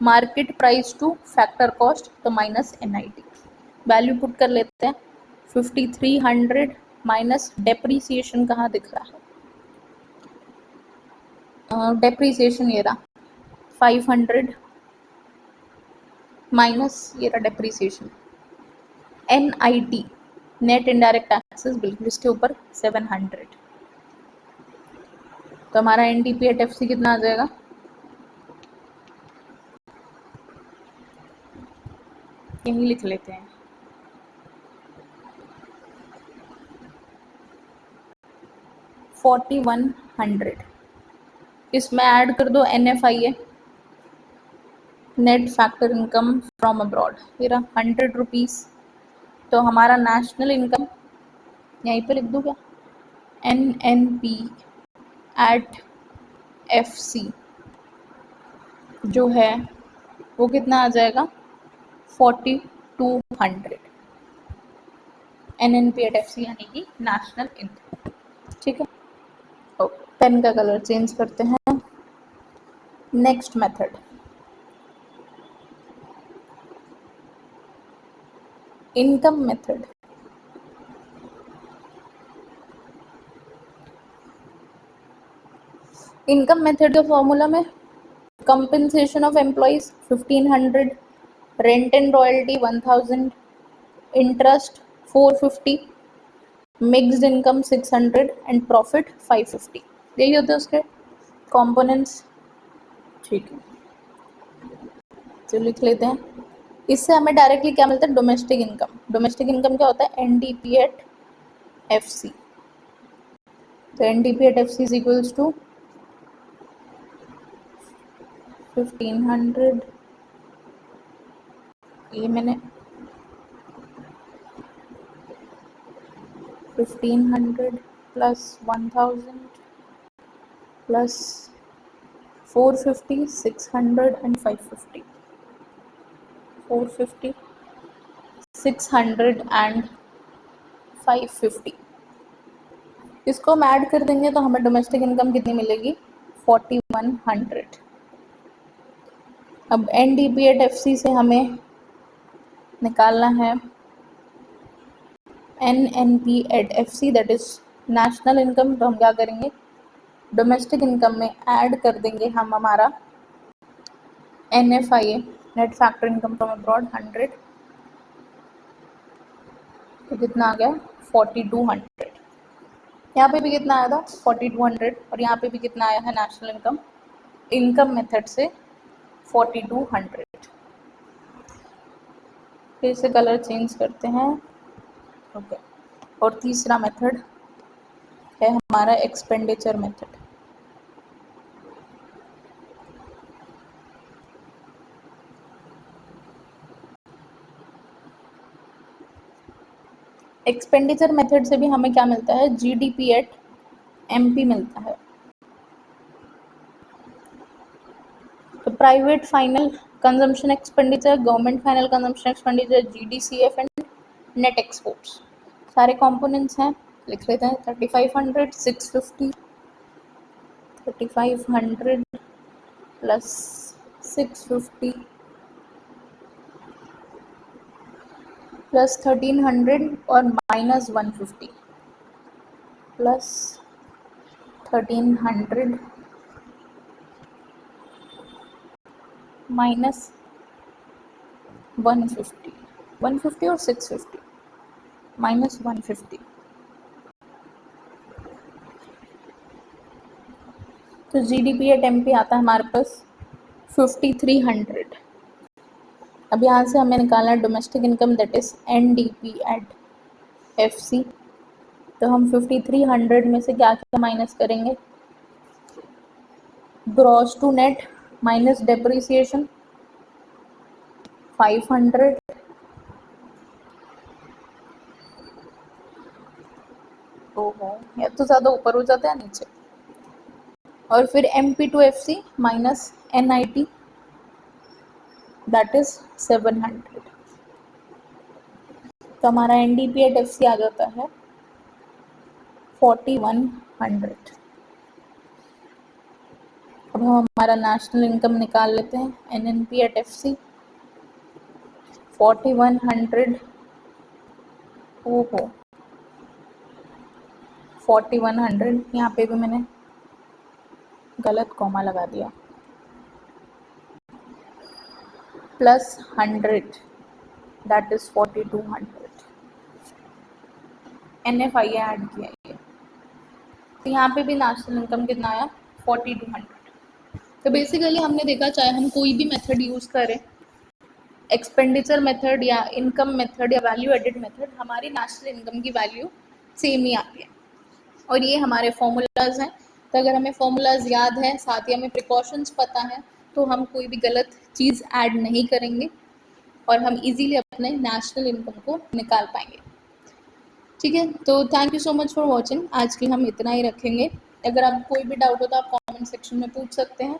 market price to factor cost तो माइनस एनआईटी। वैल्यू पुट कर लेते हैं 5300 माइनस डेप्रिसिएशन कहाँ दिख रहा है, डेप्रिसिएशन ये रहा 500 माइनस ये रहा depreciation, NIT net indirect taxes बिल्कुल इसके ऊपर 700। तो हमारा एनडीपी एट एफसी कितना आ जाएगा, यही लिख लेते हैं 4100। इसमें ऐड कर दो NFIA net factor income from abroad, ये रहा 100 रुपीज़। तो हमारा नेशनल इनकम यहीं पे लिख दूँ क्या, NNP एट FC जो है वो कितना आ जाएगा 4200, NNP एट FC यानी कि नेशनल इनकम। ठीक है, पेन का कलर चेंज करते हैं। Next method, income method. Income method के फॉर्मूला में compensation of employees 1500, rent and royalty 1000, interest 450, mixed income 600 and profit 550। यही होते हैं उसके कंपोनेंट्स। ठीक है, तो लिख लेते हैं। इससे हमें डायरेक्टली क्या मिलता है, डोमेस्टिक इनकम। डोमेस्टिक इनकम क्या होता है, एनडीपी एट एफसी। तो NDP at FC is equals to 1500, ये मैंने 1500 प्लस 1000 प्लस 450 600 एंड 550, 450 600 एंड 550। इसको हम ऐड कर देंगे तो हमें डोमेस्टिक इनकम कितनी मिलेगी, 4100। अब एनडीपी एट एफसी से हमें निकालना है NNP at FC that is national income. तो हम क्या करेंगे, डोमेस्टिक इनकम में ऐड कर देंगे हम हमारा NFIA net factor income from abroad 100, तो कितना आ गया 4200। यहाँ पे भी कितना आया था 4200 और यहाँ पे भी कितना आया है नेशनल इनकम, इनकम मेथड से 4200। फिर से कलर चेंज करते हैं। ओके, और तीसरा मेथड है हमारा एक्सपेंडिचर मेथड। एक्सपेंडिचर मेथड से भी हमें क्या मिलता है, GDP एट MP मिलता है। तो private final consumption expenditure, government final consumption expenditure, GDCF and net exports सारे कंपोनेंट्स हैं। लिख लेते हैं 3500 650, 3500 प्लस 650 प्लस 1300 और माइनस 150 प्लस 1300 माइनस 150, 150 और 650 माइनस 150। तो GDP एट MP आता है हमारे पास 5300। अब यहाँ से हमें निकालना है domestic income that is NDP at FC। तो हम 5300 में से क्या क्या माइनस करेंगे, gross to net minus depreciation 500, ओहो या तो ज़्यादा ऊपर हो जाता है नीचे, और फिर MP to FC minus NIT that is 700। तो हमारा NDP एट FC आ जाता है 4100। अब हम हमारा नेशनल इनकम निकाल लेते हैं, NNP एट FC 4100। ओहो 4100, यहाँ पे भी मैंने गलत कॉमा लगा दिया, plus 100 that is 4200। NFI add किया है, तो यहाँ पे भी नेशनल इनकम कितना आया 4200। तो बेसिकली हमने देखा, चाहे हम कोई भी मेथड यूज़ करें, एक्सपेंडिचर मेथड या इनकम मेथड या वैल्यू एडिड मेथड, हमारी नेशनल इनकम की वैल्यू सेम ही आती है। और ये हमारे फॉर्मूलाज हैं, तो अगर हमें फॉर्मूलाज याद है, साथ ही हमें प्रिकॉशंस पता है, तो हम कोई भी गलत चीज़ ऐड नहीं करेंगे और हम इजीली अपने नेशनल इनकम को निकाल पाएंगे। ठीक है, तो thank you so much for watching. आज की हम इतना ही रखेंगे। अगर आपको कोई भी डाउट हो तो आप कमेंट सेक्शन में पूछ सकते हैं,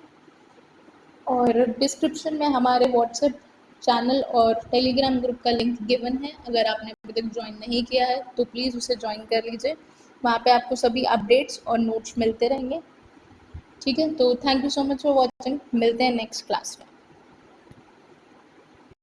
और डिस्क्रिप्शन में हमारे व्हाट्सएप चैनल और टेलीग्राम ग्रुप का लिंक गिवन है। अगर आपने अभी तक ज्वाइन नहीं किया है तो प्लीज़ उसे ज्वाइन कर लीजिए, वहाँ पे आपको सभी अपडेट्स और नोट्स मिलते रहेंगे। ठीक है, तो thank you so much for watching, मिलते हैं नेक्स्ट क्लास में।